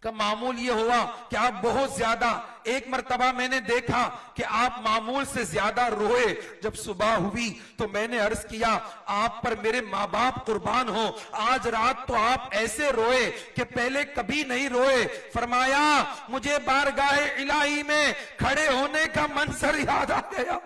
کا معمول یہ ہوا کہ آپ بہت زیادہ، ایک مرتبہ میں نے دیکھا کہ آپ معمول سے زیادہ روئے۔ جب صبح ہوئی تو میں نے عرض کیا آپ پر میرے ماں باپ قربان ہو، آج رات تو آپ ایسے روئے کہ پہلے کبھی نہیں روئے۔ فرمایا مجھے بارگاہ الہی میں کھڑے ہونے کا منظر یاد آ گیا،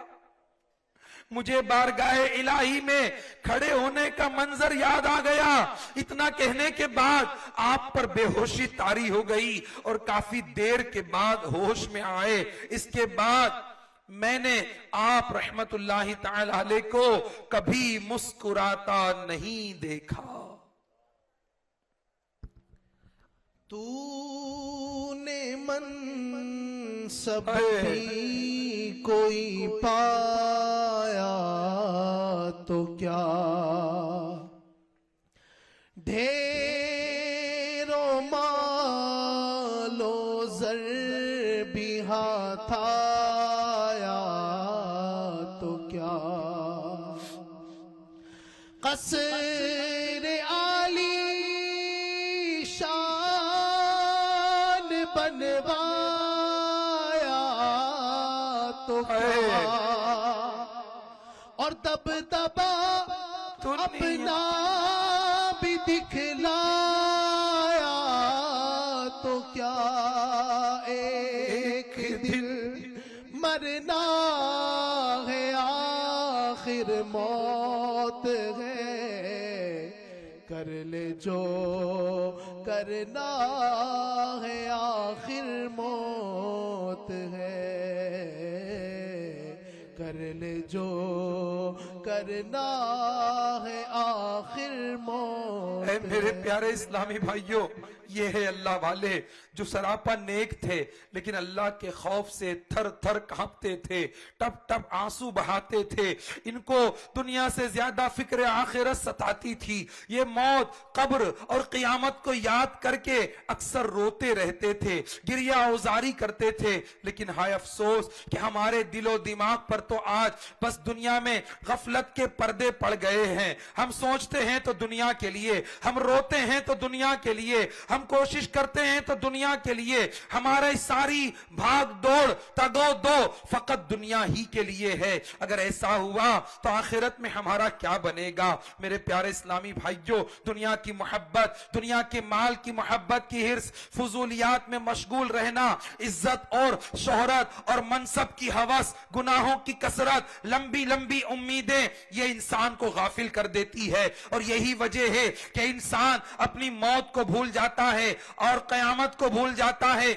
مجھے بارگاہ الہی میں کھڑے ہونے کا منظر یاد آ گیا۔ اتنا کہنے کے بعد آپ پر بے ہوشی طاری ہو گئی اور کافی دیر کے بعد ہوش میں آئے۔ اس کے بعد میں نے آپ رحمت اللہ تعالی علیہ کو کبھی مسکراتا نہیں دیکھا۔ تو نے منصب بھی کوئی پایا تو کیا، ڈھیروں مال و زر بھی ہاتھ آیا تو کیا، قصر عالی بنوایا تو کیا، اور دبدبا اپنا بھی دکھلایا تو کیا، ایک دن مرنا ہے آخر موت ہے، کر لے جو کرنا ہے آخر موت ہے، کر لے جو کرنا ہے آخر موت ہے۔ اے میرے پیارے اسلامی بھائیوں، یہ ہے اللہ والے جو سراپا نیک تھے لیکن اللہ کے خوف سے تھر تھر کانپتے تھے، ٹپ ٹپ آنسو بہاتے تھے۔ ان کو دنیا سے زیادہ فکر آخرت ستاتی تھی۔ یہ موت، قبر اور قیامت کو یاد کر کے اکثر روتے رہتے تھے، گریہ اوزاری کرتے تھے۔ لیکن ہائے افسوس کہ ہمارے دل و دماغ پر تو آج بس دنیا میں غفلت کے پردے پڑ گئے ہیں۔ ہم سوچتے ہیں تو دنیا کے لیے، ہم روتے ہیں تو دنیا کے لیے، ہم کوشش کرتے ہیں تو دنیا کے لیے، ہمارے ساری بھاگ دوڑ تگو دو فقط دنیا ہی کے لیے ہے۔ اگر ایسا ہوا تو آخرت میں ہمارا کیا بنے گا؟ میرے پیارے اسلامی بھائیوں، دنیا کی محبت، دنیا کے مال کی محبت کی حرص، فضولیات میں مشغول رہنا، عزت اور شہرت اور منصب کی ہوس، گناہوں کی کثرت، لمبی لمبی امیدیں، یہ انسان کو غافل کر دیتی ہے۔ اور یہی وجہ ہے کہ انسان اپنی موت کو بھول جاتا ہے اور قیامت کو بھول جاتا ہے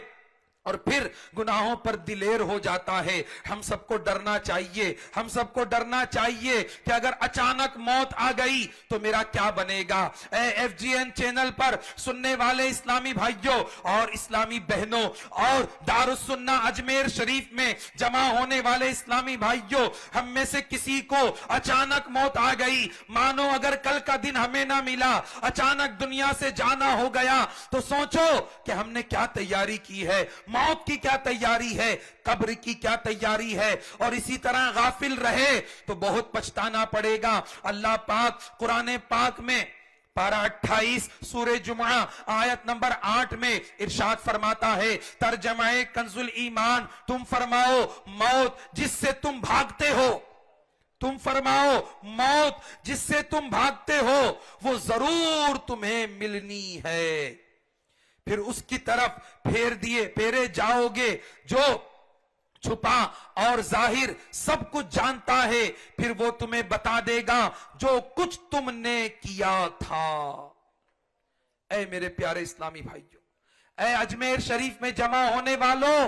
اور پھر گناہوں پر دلیر ہو جاتا ہے۔ ہم سب کو ڈرنا چاہیے، ہم سب کو ڈرنا چاہیے کہ اگر اچانک موت آ گئی تو میرا کیا بنے گا؟ A F G N channel پر سننے والے اسلامی بھائیوں اور اسلامی بہنوں اور دارالسنہ اجمیر شریف میں جمع ہونے والے اسلامی بھائیوں، ہم میں سے کسی کو اچانک موت آ گئی، مانو اگر کل کا دن ہمیں نہ ملا، اچانک دنیا سے جانا ہو گیا، تو سوچو کہ ہم نے کیا تیاری کی ہے، موت کی کیا تیاری ہے، قبر کی کیا تیاری ہے۔ اور اسی طرح غافل رہے تو بہت پچھتانا پڑے گا۔ اللہ پاک قرآن پاک میں پارہ 28 سورہ جمعہ آیت نمبر 8 میں ارشاد فرماتا ہے، ترجمہ کنز الایمان، تم فرماؤ موت جس سے تم بھاگتے ہو، تم فرماؤ موت جس سے تم بھاگتے ہو وہ ضرور تمہیں ملنی ہے، پھر اس کی طرف پھیرے جاؤ گے جو چھپا اور ظاہر سب کچھ جانتا ہے، پھر وہ تمہیں بتا دے گا جو کچھ تم نے کیا تھا۔ اے میرے پیارے اسلامی بھائیوں، اے اجمیر شریف میں جمع ہونے والوں،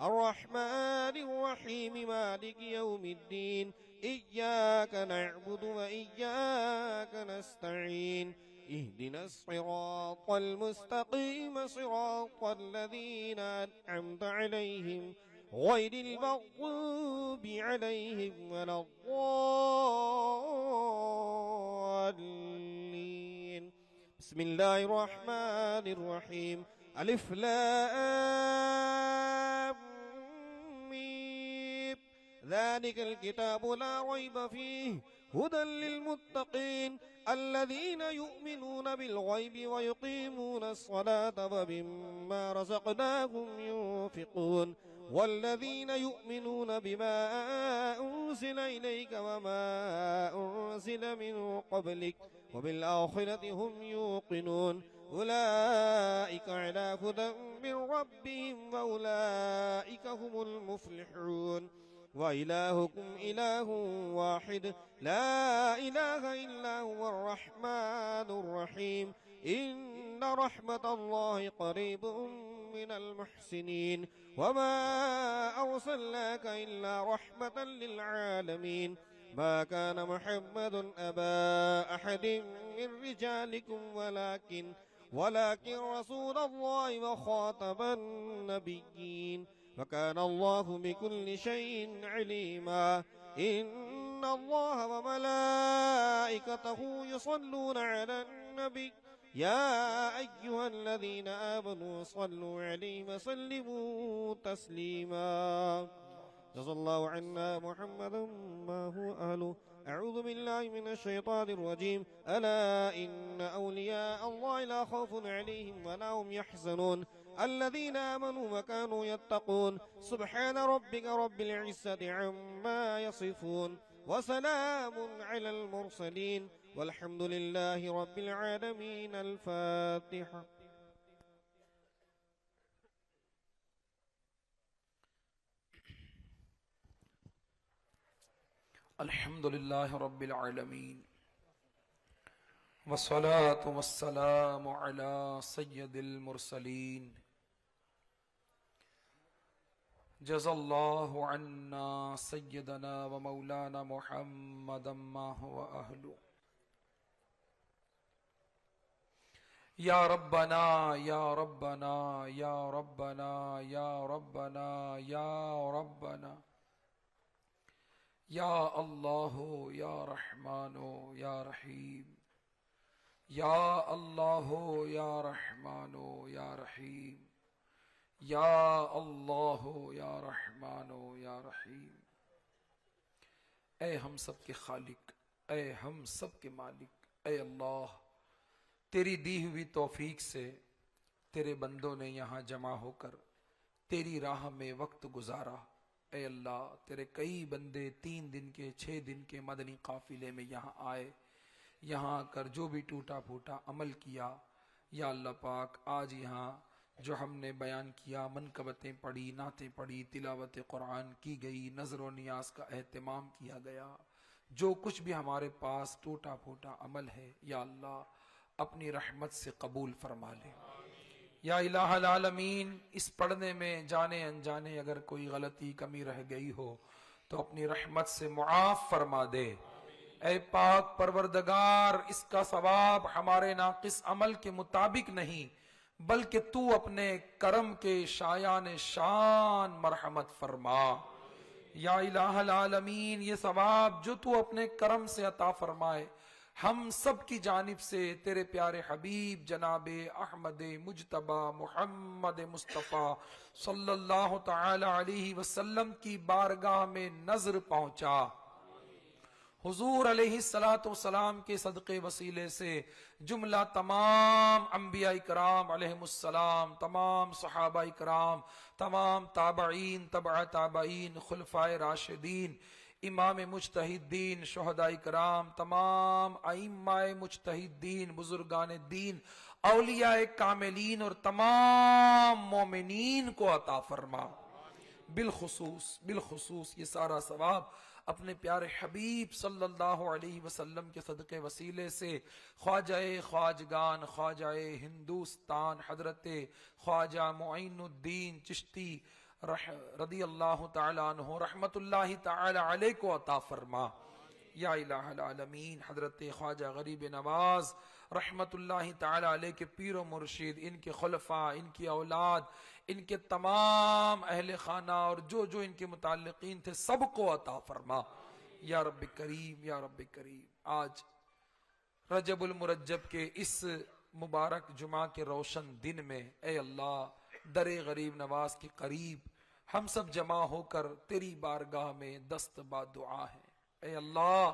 الرحمن الرحيم مالك يوم الدين إياك نعبد وإياك نستعين اهدنا الصراط المستقيم صراط الذين أنعمت عليهم غير المغضوب عليهم ولا الضالين بسم الله الرحمن الرحيم ألف لام ميم ذلك الكتاب لا ريب فيه هدى للمتقين الذين يؤمنون بالغيب ويقيمون الصلاة ومما رزقناهم ينفقون والذين يؤمنون بما أنزل إليك وما أنزل من قبلك وبالآخرة هم يوقنون أولئك على هدى من ربهم وأولئك هم المفلحون وإلهكم إله واحد لا إله إلا هو الرحمن الرحيم إن رحمة الله قريب من المحسنين وما أرسلناك إلا رحمة للعالمين ما كان محمد أبا أحد من رجالكم ولكن رسول الله وخاتم النبيين وكان الله بكل شيء عليما إن الله وملائكته يصلون على النبي يا أيها الذين آمنوا صلوا عليه وسلموا تسليما جزا الله عنا محمدا ما هو أهله أعوذ بالله من الشيطان الرجيم ألا إن أولياء الله لا خوف عليهم ولا هم يحزنون الذين آمنوا وكانوا يتقون سبحان ربك رب العزة عما يصفون وسلام على المرسلين والحمد لله رب العالمين الفاتحة الحمد لله رب العالمين والصلاة والسلام على سيد المرسلين جزا الله عنا سيدنا ومولانا محمدا ما هو أهله يا ربنا يا ربنا يا ربنا يا ربنا يا ربنا يا الله يا رحمن يا رحيم يا الله يا رحمن يا رحيم يا الله يا رحمن يا رحيم اے ہم سب کے خالق اے ہم سب کے مالک اے اللہ تیری دی ہوئی توفیق سے تیرے بندوں نے یہاں جمع ہو کر تیری راہ میں وقت گزارا اے اللہ تیرے کئی بندے 3 دن کے 6 دن کے مدنی قافلے میں یہاں آئے یہاں آ کر جو بھی ٹوٹا پھوٹا عمل کیا یا اللہ پاک آج یہاں جو ہم نے بیان کیا منقبتیں پڑھی نعتیں پڑھی تلاوت قرآن کی گئی نظر و نیاز کا اہتمام کیا گیا جو کچھ بھی ہمارے پاس ٹوٹا پھوٹا عمل ہے یا اللہ اپنی رحمت سے قبول فرما لے یا الہ العالمین اس پڑھنے میں جانے انجانے اگر کوئی غلطی کمی رہ گئی ہو تو اپنی رحمت سے معاف فرما دے اے پاک پروردگار اس کا ثواب ہمارے ناقص عمل کے مطابق نہیں بلکہ تو اپنے کرم کے شایان شان مرحمت فرما یا الہ العالمین یہ ثواب جو تو اپنے کرم سے عطا فرمائے ہم سب کی جانب سے تیرے پیارے حبیب جناب احمد مجتبی محمد مصطفیٰ صلی اللہ تعالی علیہ وسلم کی بارگاہ میں نظر پہنچا حضور علیہ السلام کے صدقے وسیلے سے جملہ تمام انبیاء کرام علیہم السلام تمام صحابہ کرام تمام تابعین تبع تابعین خلفائے راشدین امام مجتہدین شہداء کرام تمام ائمہ مجتہدین بزرگان دین اولیاء کاملین اور تمام مومنین کو عطا فرما بالخصوص یہ سارا ثواب اپنے پیارے حبیب صلی اللہ علیہ وسلم کے صدقے وسیلے سے خواجہ خواجگان خواجہ ہندوستان حضرت خواجہ معین الدین چشتی رضی اللہ تعالی عنہ رحمت اللہ تعالی علیہ کو عطا فرما یا الہ العالمین. حضرت خواجہ غریب نواز رحمت اللہ تعالی علیہ کے پیر و مرشد، ان کے خلفاء، ان کی اولاد، ان کے تمام اہل خانہ اور جو جو ان کے متعلقین تھے سب کو عطا فرما یا رب کریم یا رب کریم. آج رجب المرجب کے اس مبارک جمعہ کے روشن دن میں اے اللہ در غریب نواز کے قریب ہم سب جمع ہو کر تیری بارگاہ میں دست با دعا ہیں. اے اللہ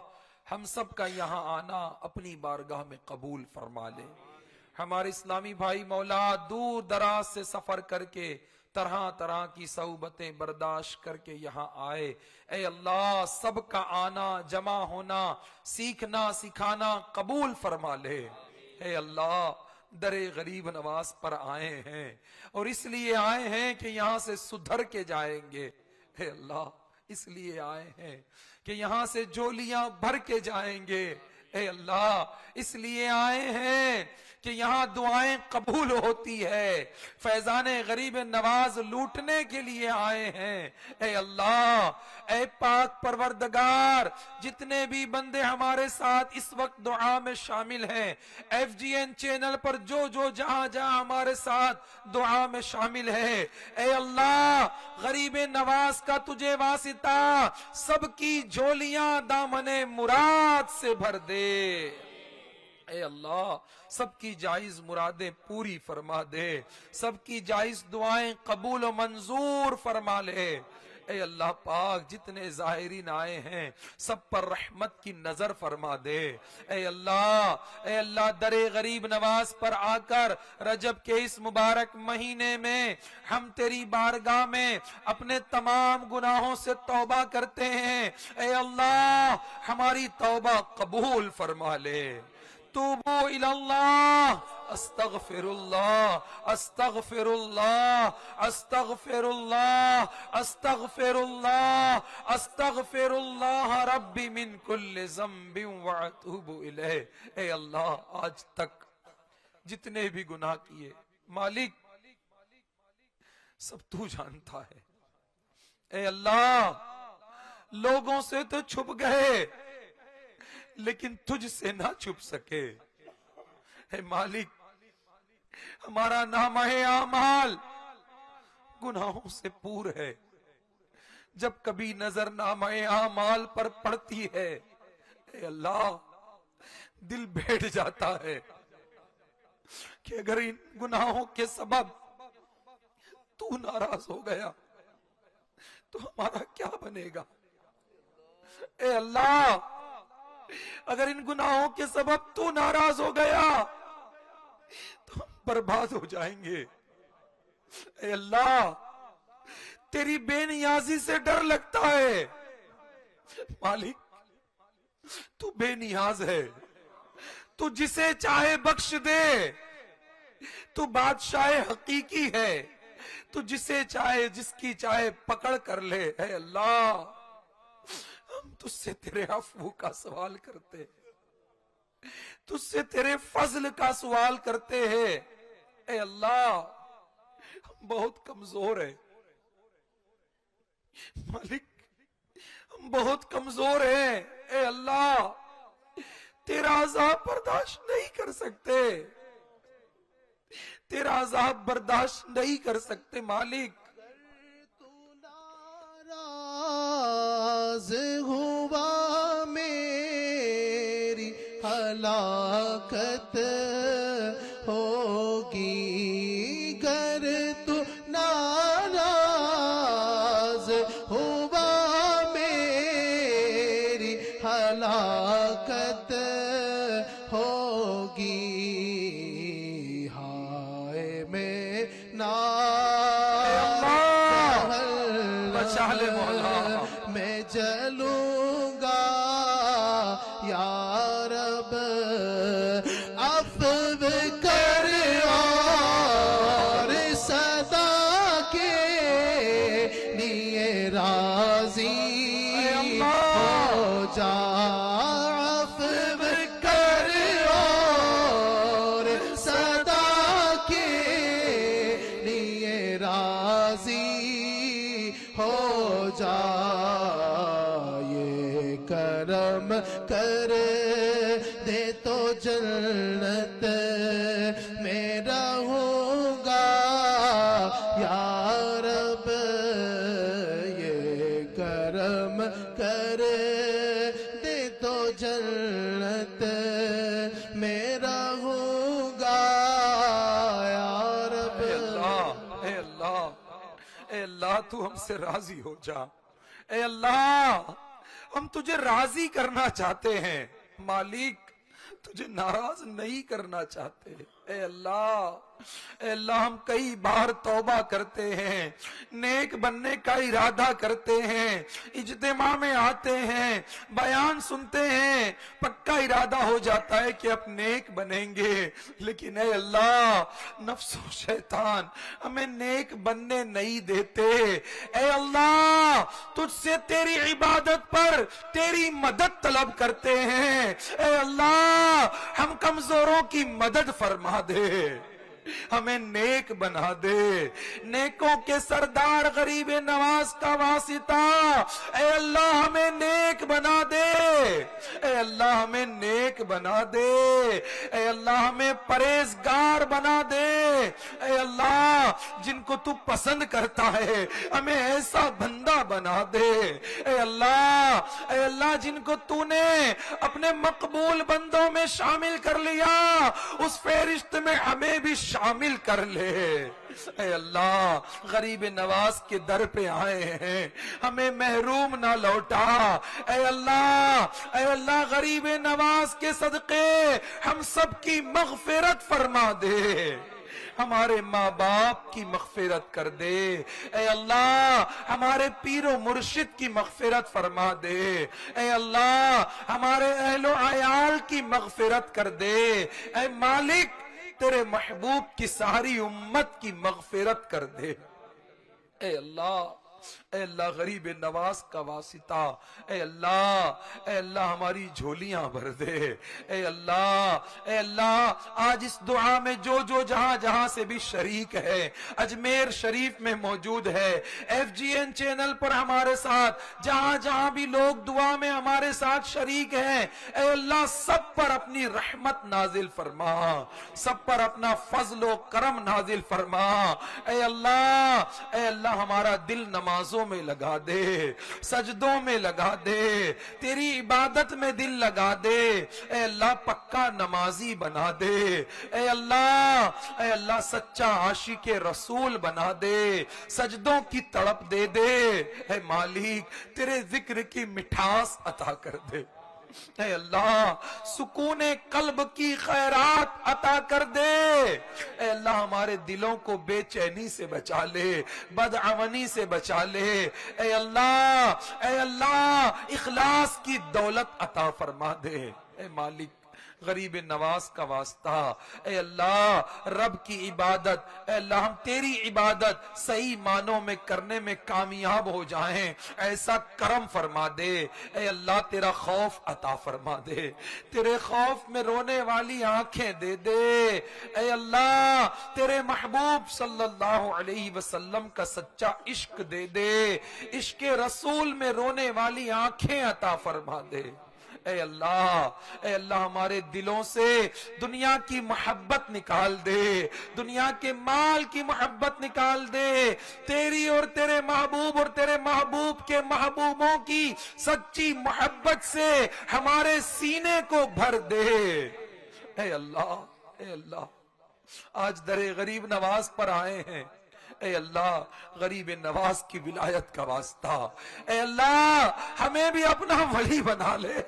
ہم سب کا یہاں آنا اپنی بارگاہ میں قبول فرما لے. ہمارے اسلامی بھائی مولا دور دراز سے سفر کر کے طرح طرح کی صعوبتیں برداشت کر کے یہاں آئے. اے اللہ سب کا آنا، جمع ہونا، سیکھنا سکھانا قبول فرما لے. اے اللہ در غریب نواز پر آئے ہیں اور اس لیے آئے ہیں کہ یہاں سے سدھر کے جائیں گے. اے اللہ اس لیے آئے ہیں کہ یہاں سے جولیاں بھر کے جائیں گے. اے اللہ اس لیے آئے ہیں کہ یہاں دعائیں قبول ہوتی ہے. فیضان غریب نواز لوٹنے کے لیے آئے ہیں. اے اللہ اے پاک پروردگار جتنے بھی بندے ہمارے ساتھ اس وقت دعا میں شامل ہیں، FGN چینل پر جو جو جہاں جہاں ہمارے ساتھ دعا میں شامل ہے، اے اللہ غریب نواز کا تجھے واسطہ سب کی جھولیاں دامن مراد سے بھر دے. اے اللہ سب کی جائز مرادیں پوری فرما دے، سب کی جائز دعائیں قبول و منظور فرما لے. اے اللہ پاک جتنے ظاہرین آئے ہیں سب پر رحمت کی نظر فرما دے. اے اللہ در غریب نواز پر آ کر رجب کے اس مبارک مہینے میں ہم تیری بارگاہ میں اپنے تمام گناہوں سے توبہ کرتے ہیں. اے اللہ ہماری توبہ قبول فرما لے. توبو الاللہ استغفر اللہ استغفر اللہ استغفر اللہ استغفر اللہ استغفر اللہ ربی من کل ذنب واتوب الیہ. اے اللہ آج تک جتنے بھی گناہ کیے مالک سب تو جانتا ہے. اے اللہ لوگوں سے تو چھپ گئے لیکن تجھ سے نہ چھپ سکے. اے مالک ہمارا نامہ اعمال گناہوں سے پور ہے. جب کبھی نظر نامہ اعمال پر پڑتی ہے اے اللہ دل بیٹھ جاتا ہے کہ اگر ان گناہوں کے سبب تو ناراض ہو گیا تو ہمارا کیا بنے گا. اے اللہ اگر ان گناہوں کے سبب تو ناراض ہو گیا تو ہم برباد ہو جائیں گے. اے اللہ تیری بے نیازی سے ڈر لگتا ہے. مالک تو بے نیاز ہے، تو جسے چاہے بخش دے. تو بادشاہ حقیقی ہے، تو جسے چاہے جس کی چاہے پکڑ کر لے. اے اللہ ہم تجھ سے تیرے عفو کا سوال کرتے ہیں، تجھ سے تیرے فضل کا سوال کرتے ہیں. اے اللہ ہم بہت کمزور ہیں مالک، ہم بہت کمزور ہیں. اے اللہ تیرا عذاب برداشت نہیں کر سکتے، تیرا عذاب برداشت نہیں کر سکتے مالک. ناراض ہوا میری ہلاکت ہوگی، گر تو ناراض ہوا میری ہلاکت ہوگی. ہائے میں بچا لے مولا، میں جلوں گا یا رب عفو کر اور صدا کے لیے راضی ہو جا. عفو کر اور صدا کے لیے راضی کرم کر دے تو جنت میرا ہوگا یا رب، یہ کرم کر دے تو جنت میرا ہوگا یا رب۔ اے اللہ، اے اللہ، اے اللہ تو ہم سے راضی ہو جا۔ اے اللہ ہم تجھے راضی کرنا چاہتے ہیں، مالک تجھے ناراض نہیں کرنا چاہتے۔ اے اللہ، اے اللہ ہم کئی بار توبہ کرتے ہیں، نیک بننے کا ارادہ کرتے ہیں، اجتماع میں آتے ہیں، بیان سنتے ہیں، پکا ارادہ ہو جاتا ہے کہ اب نیک بنیں گے، لیکن اے اللہ نفس و شیطان ہمیں نیک بننے نہیں دیتے۔ اے اللہ تجھ سے تیری عبادت پر تیری مدد طلب کرتے ہیں۔ اے اللہ ہم کمزوروں کی مدد فرما دے، ہمیں نیک بنا دے، نیکوں کے سردار غریب نواز کا واسطہ اے اللہ ہمیں نیک بنا دے، اے اللہ ہمیں نیک بنا دے، اے اللہ ہمیں پرہیزگار بنا دے، اے اللہ جن کو تو پسند کرتا ہے ہمیں ایسا بندہ بنا دے، اے اللہ جن کو تو نے اپنے مقبول بندوں میں شامل کر لیا اس فہرست میں ہمیں بھی شامل کر لے۔ اے اللہ غریب نواز کے در پہ آئے ہیں، ہمیں محروم نہ لوٹا۔ اے اللہ غریب نواز کے صدقے ہم سب کی مغفرت فرما دے، ہمارے ماں باپ کی مغفرت کر دے، اے اللہ ہمارے پیر و مرشد کی مغفرت فرما دے، اے اللہ ہمارے اہل و عیال کی مغفرت کر دے، اے مالک تیرے محبوب کی ساری امت کی مغفرت کر دے۔ اے اللہ غریب نواز کا واسطہ اے اللہ ہماری جھولیاں بھر دے، اے اللہ آج اس دعا میں جو جہاں سے بھی شریک ہے، اجمیر شریف میں موجود ہے، FGN چینل پر ہمارے ساتھ جہاں بھی لوگ دعا میں ہمارے ساتھ شریک ہیں، اے اللہ سب پر اپنی رحمت نازل فرما، سب پر اپنا فضل و کرم نازل فرما۔ اے اللہ ہمارا دل نمازوں میں لگا دے، سجدوں میں لگا دے، تیری عبادت میں دل لگا دے، اے اللہ پکا نمازی بنا دے، اے اللہ سچا عاشق رسول بنا دے، سجدوں کی تڑپ دے دے، اے مالک تیرے ذکر کی مٹھاس عطا کر دے، اے اللہ سکون قلب کی خیرات عطا کر دے، اے اللہ ہمارے دلوں کو بے چینی سے بچا لے، بدعمنی سے بچا لے، اے اللہ اخلاص کی دولت عطا فرما دے، اے مالک غریب نواز کا واسطہ اے اللہ رب کی عبادت، اے اللہ ہم تیری عبادت صحیح معنوں میں کرنے میں کامیاب ہو جائیں، ایسا کرم فرما دے، اے اللہ تیرا خوف عطا فرما دے، تیرے خوف میں رونے والی آنکھیں دے دے، اے اللہ تیرے محبوب صلی اللہ علیہ وسلم کا سچا عشق دے دے، عشق رسول میں رونے والی آنکھیں عطا فرما دے، اے اللہ ہمارے دلوں سے دنیا کی محبت نکال دے، دنیا کے مال کی محبت نکال دے، تیری اور تیرے محبوب کے محبوبوں کی سچی محبت سے ہمارے سینے کو بھر دے، اے اللہ آج در غریب نواز پر آئے ہیں، اے اللہ غریب نواز کی ولایت کا واسطہ، اے اللہ ہمیں بھی اپنا ولی بنا لے،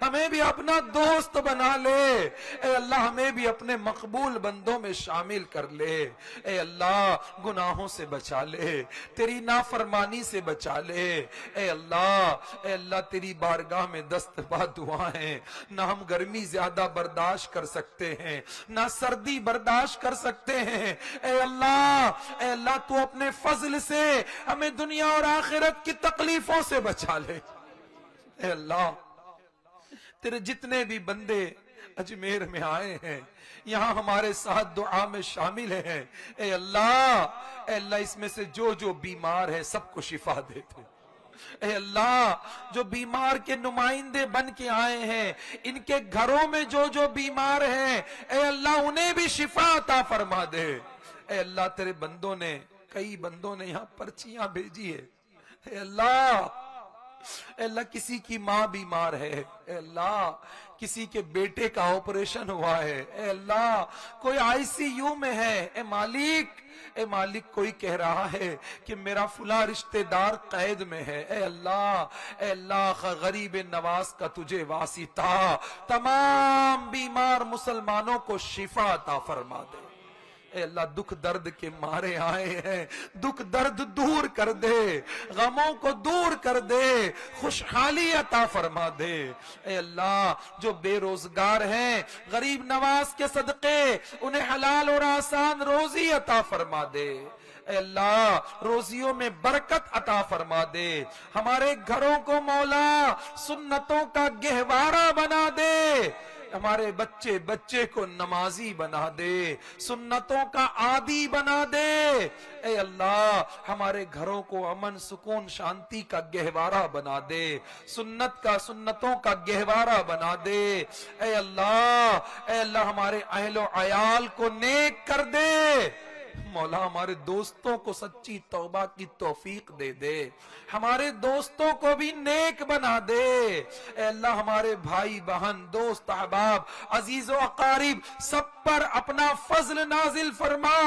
ہمیں بھی اپنا دوست بنا لے، اے اللہ ہمیں بھی اپنے مقبول بندوں میں شامل کر لے، اے اللہ گناہوں سے بچا لے، تیری نافرمانی سے بچا لے، اے اللہ تیری بارگاہ میں دست پا دعائیں، نہ ہم گرمی زیادہ برداشت کر سکتے ہیں، نہ سردی برداشت کر سکتے ہیں، اے اللہ تو اپنے فضل سے ہمیں دنیا اور آخرت کی تکلیفوں سے بچا لے، اے اللہ تیرے جتنے بھی بندے اجمیر میں آئے ہیں، یہاں ہمارے ساتھ دعا میں شامل ہیں، اے اللہ اس میں سے جو بیمار ہے سب کو شفا دے دے، اے اللہ جو بیمار کے نمائندے بن کے آئے ہیں ان کے گھروں میں جو بیمار ہیں اے اللہ انہیں بھی شفا عطا فرما دے. اے اللہ تیرے بندوں نے کئی بندوں نے یہاں پرچیاں بھیجی ہے. اے اللہ کسی کی ماں بیمار ہے. اے اللہ کسی کے بیٹے کا آپریشن ہوا ہے. اے اللہ کوئی ICU میں ہے. اے مالک کوئی کہہ رہا ہے کہ میرا فلاں رشتہ دار قید میں ہے. اے اللہ غریب نواز کا تجھے واسطہ تمام بیمار مسلمانوں کو شفا عطا فرما دے. اے اللہ دکھ درد کے مارے آئے ہیں, دکھ درد دور کر دے, غموں کو دور کر دے, خوشحالی عطا فرما دے. اے اللہ جو بے روزگار ہیں غریب نواز کے صدقے انہیں حلال اور آسان روزی عطا فرما دے. اے اللہ روزیوں میں برکت عطا فرما دے. ہمارے گھروں کو مولا سنتوں کا گہوارہ بنا دے. ہمارے بچے کو نمازی بنا دے, سنتوں کا عادی بنا دے. اے اللہ ہمارے گھروں کو امن سکون شانتی کا گہوارہ بنا دے, سنتوں کا گہوارہ بنا دے. اے اللہ ہمارے اہل و عیال کو نیک کر دے. مولا ہمارے دوستوں کو سچی توبہ کی توفیق دے دے, ہمارے دوستوں کو بھی نیک بنا دے. اے اللہ ہمارے بھائی بہن دوست احباب عزیز و اقارب سب پر اپنا فضل نازل فرما,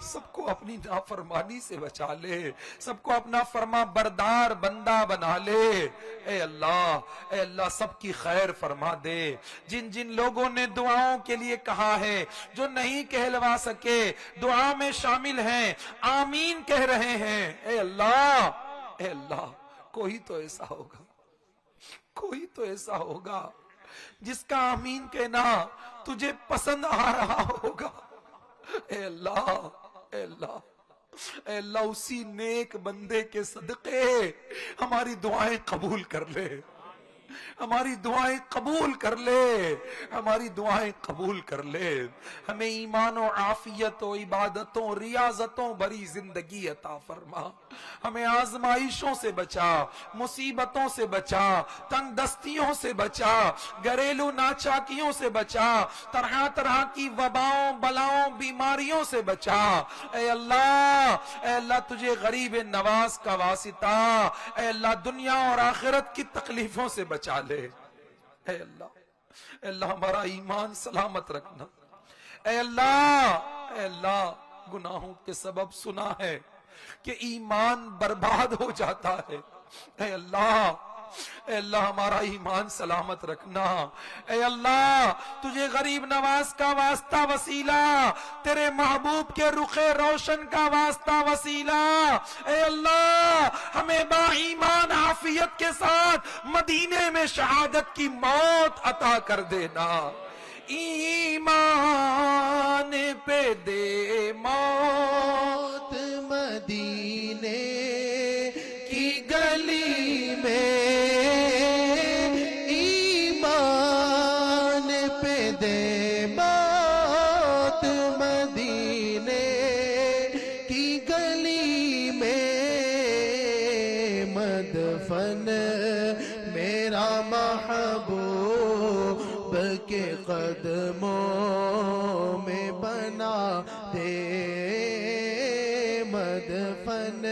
سب کو اپنی نافرمانی سے بچا لے, سب کو اپنا فرما بردار بندہ بنا لے. اے اللہ سب کی خیر فرما دے. جن لوگوں نے دعاؤں کے لیے کہا ہے جو نہیں کہلوا سکے دعا میں شامل ہیں, آمین کہہ رہے ہیں. اے اللہ کوئی تو ایسا ہوگا جس کا آمین کہنا تجھے پسند آ رہا ہوگا. اے اللہ اسی نیک بندے کے صدقے ہماری دعائیں قبول کر لے, ہماری دعائیں قبول کر لے, ہماری دعائیں قبول کر لے. ہمیں ایمان و عافیت و عبادتوں ریاضتوں بھری زندگی عطا فرما. ہمیں آزمائشوں سے بچا, مصیبتوں سے بچا, تنگ دستیوں سے بچا, گھریلو ناچاکیوں سے بچا, طرح کی وباؤں بلاؤں بیماریوں سے بچا. اے اللہ تجھے غریب نواز کا واسطہ اے اللہ دنیا اور آخرت کی تکلیفوں سے بچا لے. اے اللہ ہمارا ایمان سلامت رکھنا. اے اللہ گناہوں کے سبب سنا ہے کہ ایمان برباد ہو جاتا ہے. اے اللہ ہمارا ایمان سلامت رکھنا. اے اللہ تجھے غریب نواز کا واسطہ وسیلہ, تیرے محبوب کے رخ روشن کا واسطہ وسیلہ. اے اللہ ہمیں با ایمان عافیت کے ساتھ مدینے میں شہادت کی موت عطا کر دینا. ایمان پہ دے موت مدینے کی گلی میں, ایمان پہ دے موت مدینے کی گلی میں, مدفن میرا محبوب کے قدموں میں بنا دے, مدفن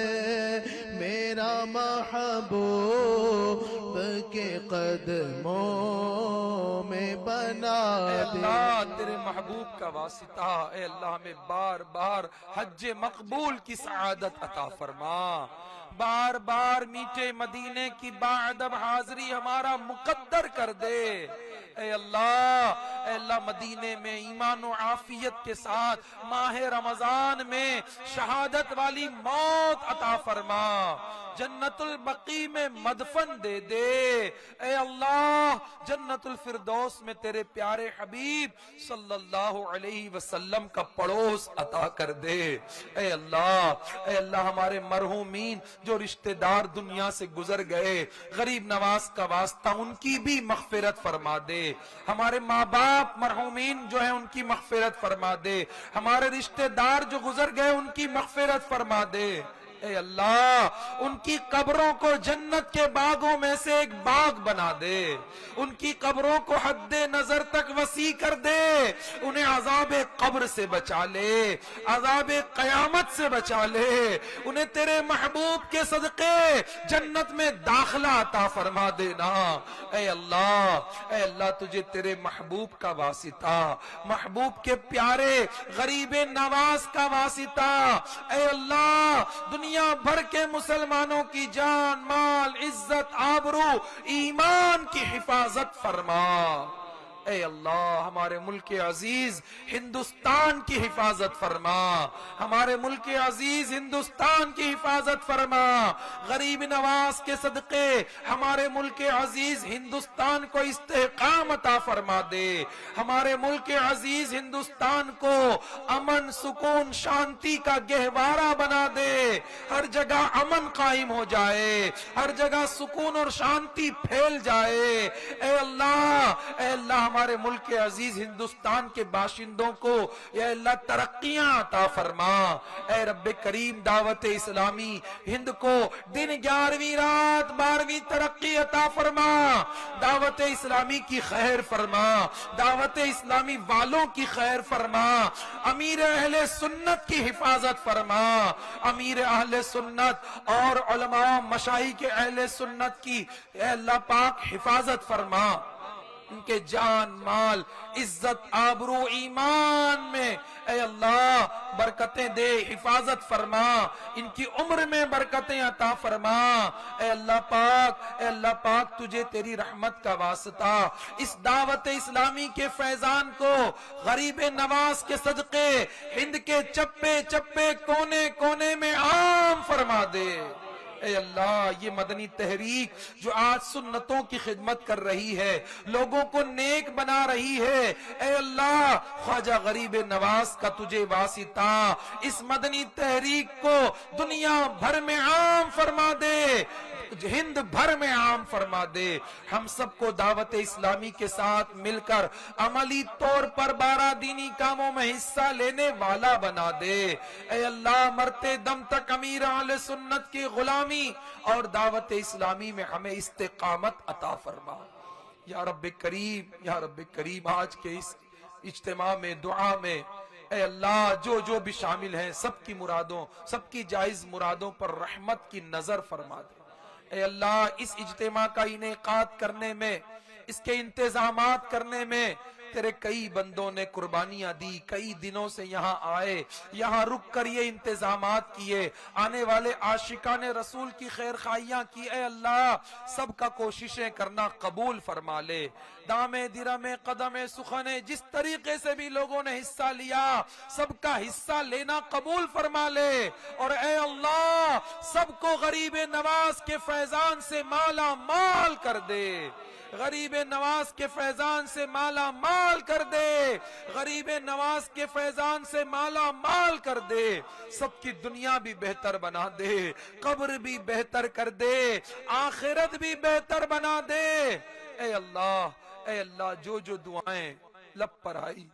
میرا محبوب کے قدموں میں بنا اے دے. اللہ تیرے محبوب کا واسطہ اے اللہ ہمیں بار بار حج مقبول کی سعادت عطا فرما. بار بار میٹھے مدینے کی باادب حاضری ہمارا مقدر کر دے. اے اللہ مدینے میں ایمان و عافیت کے ساتھ ماہ رمضان میں شہادت والی موت عطا فرما. جنت البقیع میں مدفن دے دے. اے اللہ جنت الفردوس میں تیرے پیارے حبیب صلی اللہ علیہ وسلم کا پڑوس عطا کر دے. اے اللہ ہمارے مرحومین جو رشتہ دار دنیا سے گزر گئے غریب نواز کا واسطہ ان کی بھی مغفرت فرما دے. ہمارے ماں باپ مرحومین جو ہیں ان کی مغفرت فرما دے. ہمارے رشتہ دار جو گزر گئے ان کی مغفرت فرما دے. اے اللہ ان کی قبروں کو جنت کے باغوں میں سے ایک باغ بنا دے، ان کی قبروں کو حد نظر تک وسیع کر دے، انہیں عذاب قبر سے بچا لے، عذاب قیامت سے بچا لے، انہیں تیرے محبوب کے صدقے جنت میں داخلہ عطا فرما دینا۔ اے اللہ تجھے تیرے محبوب کا واسطہ، محبوب کے پیارے غریب نواز کا واسطہ، اے اللہ دنیا بھر کے مسلمانوں کی جان مال عزت آبرو ایمان کی حفاظت فرما۔ اے اللہ ہمارے ملک عزیز ہندوستان کی حفاظت فرما، ہمارے ملک عزیز ہندوستان کی حفاظت فرما، غریب نواز کے صدقے ہمارے ملک عزیز ہندوستان کو استحکام عطا فرما دے، ہمارے ملک عزیز ہندوستان کو امن سکون شانتی کا گہوارہ بنا دے، ہر جگہ امن قائم ہو جائے، ہر جگہ سکون اور شانتی پھیل جائے۔ اے اللہ ہمارے ملک عزیز ہندوستان کے باشندوں کو یا اللہ ترقیاں عطا فرما۔ اے رب کریم دعوت اسلامی ہند کو دن 11ویں رات 12ویں ترقی عطا فرما، دعوت اسلامی کی خیر فرما، دعوت اسلامی والوں کی خیر فرما، امیر اہل سنت کی حفاظت فرما، امیر اہل سنت اور علماء مشائخ اہل سنت کی اے اللہ پاک حفاظت فرما، ان کے جان مال عزت آبرو ایمان میں اے اللہ برکتیں دے، حفاظت فرما، ان کی عمر میں برکتیں عطا فرما۔ اے اللہ پاک تجھے تیری رحمت کا واسطہ اس دعوت اسلامی کے فیضان کو غریب نواز کے صدقے ہند کے چپے چپے کونے کونے میں عام فرما دے۔ اے اللہ یہ مدنی تحریک جو آج سنتوں کی خدمت کر رہی ہے، لوگوں کو نیک بنا رہی ہے، اے اللہ خواجہ غریب نواز کا تجھے واسطہ اس مدنی تحریک کو دنیا بھر میں عام فرما دے، ہند بھر میں عام فرما دے، ہم سب کو دعوت اسلامی کے ساتھ مل کر عملی طور پر 12 دینی کاموں میں حصہ لینے والا بنا دے۔ اے اللہ مرتے دم تک امیر اہل سنت کی غلامی اور دعوت اسلامی میں ہمیں استقامت عطا فرما۔ یا رب کریم آج کے اس اجتماع میں دعا میں اے اللہ جو بھی شامل ہیں سب کی مرادوں سب کی جائز مرادوں پر رحمت کی نظر فرما دے۔ اے اللہ اس اجتماع کا انعقاد کرنے میں اس کے انتظامات کرنے میں تیرے کئی بندوں نے قربانیاں دی، کئی دنوں سے یہاں آئے، یہاں رک کر یہ انتظامات کیے، آنے والے عاشقان رسول کی خیر خواہیاں کی۔ اے اللہ سب کا کوششیں کرنا قبول فرما لے، دامے درمے قدمے سخنے جس طریقے سے بھی لوگوں نے حصہ لیا سب کا حصہ لینا قبول فرما لے، اور اے اللہ سب کو غریب نواز کے فیضان سے مالا مال کر دے، غریب نواز کے فیضان سے مالا مال کر دے، غریب نواز کے فیضان سے مالا مال کر دے، سب کی دنیا بھی بہتر بنا دے، قبر بھی بہتر کر دے، آخرت بھی بہتر بنا دے۔ اے اللہ جو دعائیں لب پر آئی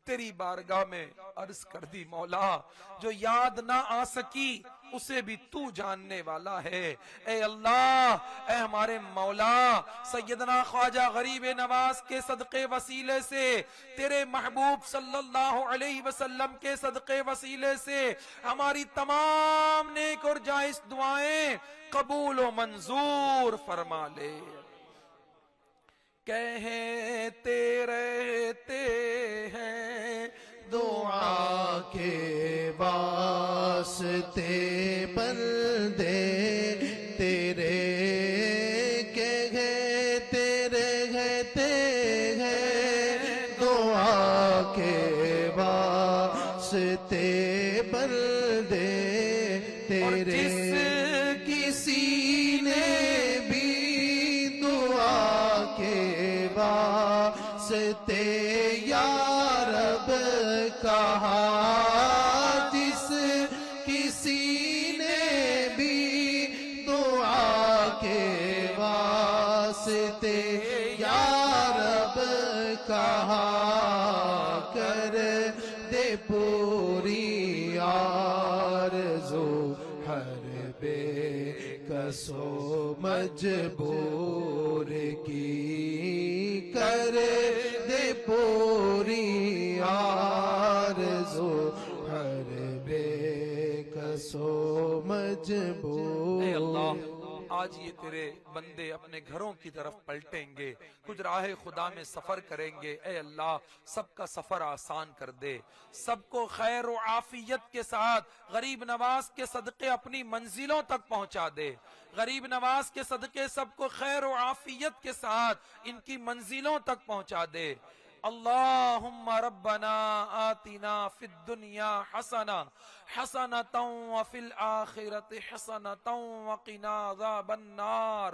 تیری بارگاہ میں عرض کر دی مولا، جو یاد نہ آ سکی اسے بھی تو جاننے والا ہے۔ اے اللہ اے ہمارے مولا سیدنا خواجہ غریب نواز کے صدقے وسیلے سے، تیرے محبوب صلی اللہ علیہ وسلم کے صدقے وسیلے سے ہماری تمام نیک اور جائز دعائیں قبول و منظور فرما لے۔ کہتے رہتے ہیں دعا کے واسطے بندے تیرے کہتے رہتے ہیں، دعا کے واسطے بندے تیرے، کسی نے بھی دعا کے واسطے یا رب کہا، جس کسی نے بھی دعا کے واسطے یا رب کہا، کر دے پوری آرزو ہر کسو مجبور کی کر دے پوری آرزو ہر بے کسو مجبور. اے اللہ آج یہ تیرے بندے اپنے گھروں کی طرف پلٹیں گے, کچھ راہ خدا میں سفر کریں گے. اے اللہ سب کا سفر آسان کر دے, سب کو خیر و عافیت کے ساتھ غریب نواز کے صدقے اپنی منزلوں تک پہنچا دے. غریب نواز کے صدقے سب کو خیر و عافیت کے ساتھ ان کی منزلوں تک پہنچا دے. اللہم ربنا آتنا فی الدنیا حسنہ حسنۃ وفی الآخرۃ حسنۃ وقنا عذاب النار.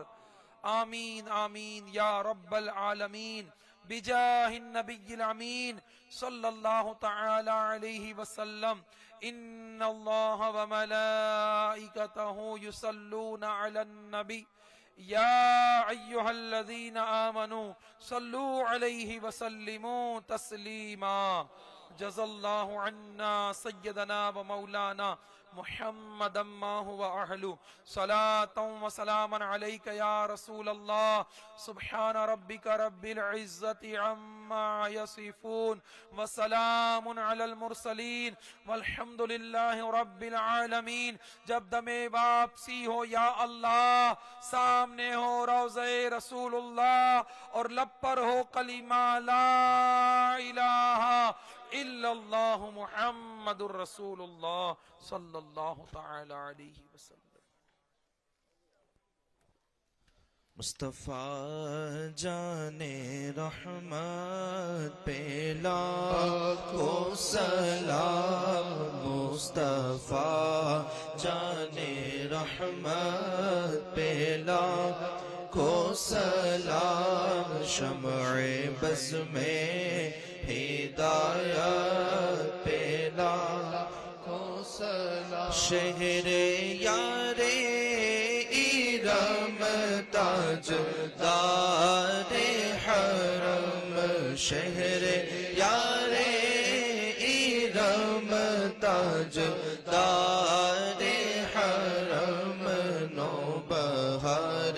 آمین آمین یا رب العالمین بجاہ النبی الامین صلی اللہ تعالی علیہ وسلم. ان اللہ وملائکتہ یصلون علی النبی یا ایہا الذین آمنوا صلوا علیہ وسلموا تسلیما. جزا اللہ عنا سیدنا و مولانا محمد ما هو اہل صلاۃ و سلام علیک یا رسول اللہ. سبحان ربک رب العزت عما یصفون وسلام علی المرسلین والحمد للہ رب العالمین. جب دم واپسی ہو یا اللہ, سامنے ہو روضہ رسول اللہ اور لب پر ہو کلمہ لا الہ الا اللہ محمد الرسول اللہ صلی اللہ تعالی علیہ وسلم. مصطفیٰ جان رحمت پہ لاکھوں سلام. مصطفیٰ جان رحمت پہ لاکھوں سلام. شمع بز میں ہدایت پہ لاکھوں سلام. شہر یار ارم تاج دار حرم. شہر یار ارم تاج دار حرم. نو بہار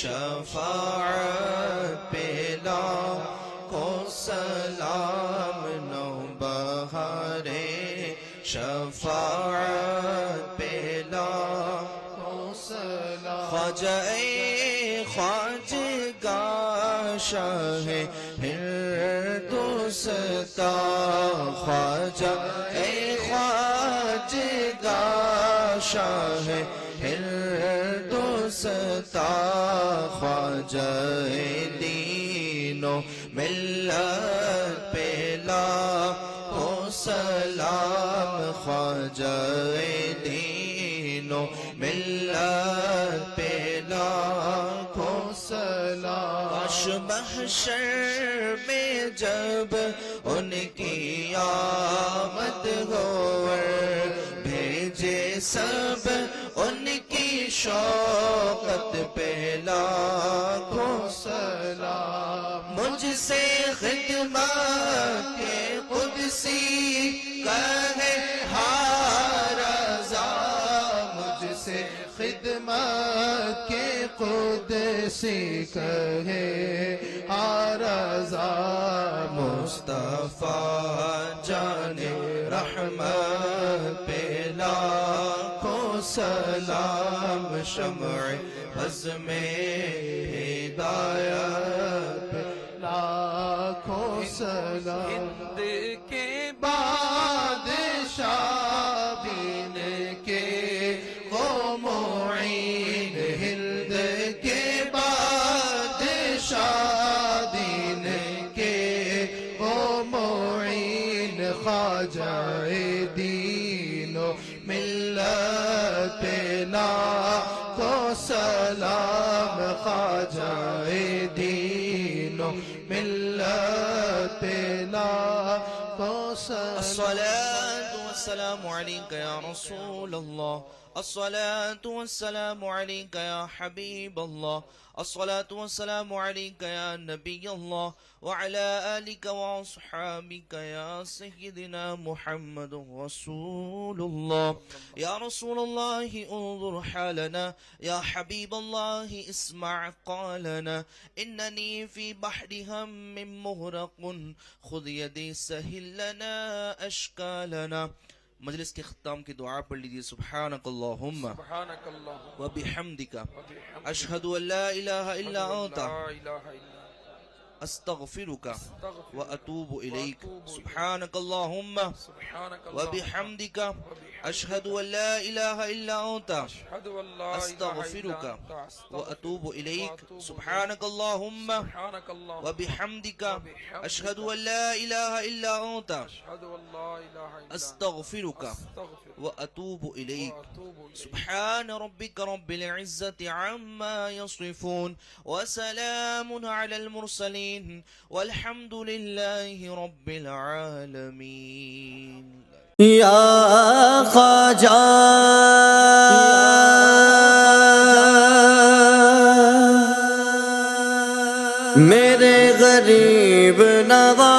شفاعت پہ لاکھوں سلام. نو بہار شفاعت پہ لاکھوں سلام. خواجہ خواجگاہ شاہ ہندوستان. خواجہ خواجگاہ شاہ ہندوستان. خواجہ دین و ملت پہ لاکھوں سلام. خواجہ دین و ملت پہ لاکھوں سلام. کاش محشر میں جب ان کی آمد ہو, بھیجے سب ان کی شوقت پہ لاکھوں سلام. مجھ سے خدمت کے قدسی کہے ہر رضا. مجھ سے خدمت کے قدسی کہے رضا. مصطفیٰ جان رحمت پہ لاکھوں سلام. شمع بز میں ہدایت پہ لاکھوں سلام. ہند کے بادشاہ دین کے وہ معین. ہند کے بادشاہ دین کے وہ معین. خواجہ دین و ملت پہ لاکھوں سلام. خواجہ دین و ملت پہ لاکھوں سلام. الصلاة والسلام عليك يا رسول الله الصلاة والسلام عليك يا حبيب الله الصلاة والسلام عليك يا نبي الله وعلى آلك وأصحابك يا سيدنا محمد رسول الله يا رسول الله انظر حالنا يا حبيب الله اسمع قالنا إنني في بحر هم مغرق خذ يدي سهل لنا أشكالنا. مجلس کے اختتام کی دعا پڑھ لیجیے. سبحانک اللہم سبحانک اللہم وبحمدک وبحمدک اشہد ان لا الہ الا انت لا الہ الا استغفرک استغفرک واتوب الیک. واتوب الیک. سبحانک اللہم سبحانک اللہم وبحمدک اشہد ان لا الہ الا انت اشہد ان لا الہ الا استغفرک انت واتوب الیک. واتوب سبحانک اللہم سبحانک اللہم وبحمدک اشہد ان لا الہ الا انت اشہد ان لا الہ الا استغفرک استغفرک واتوب الیک. واتوب الیک. سبحان ربك رب العزة عما يصفون وسلام على المرسلين والحمد لله رب العالمين. یا خواجہ میرے غریب نواز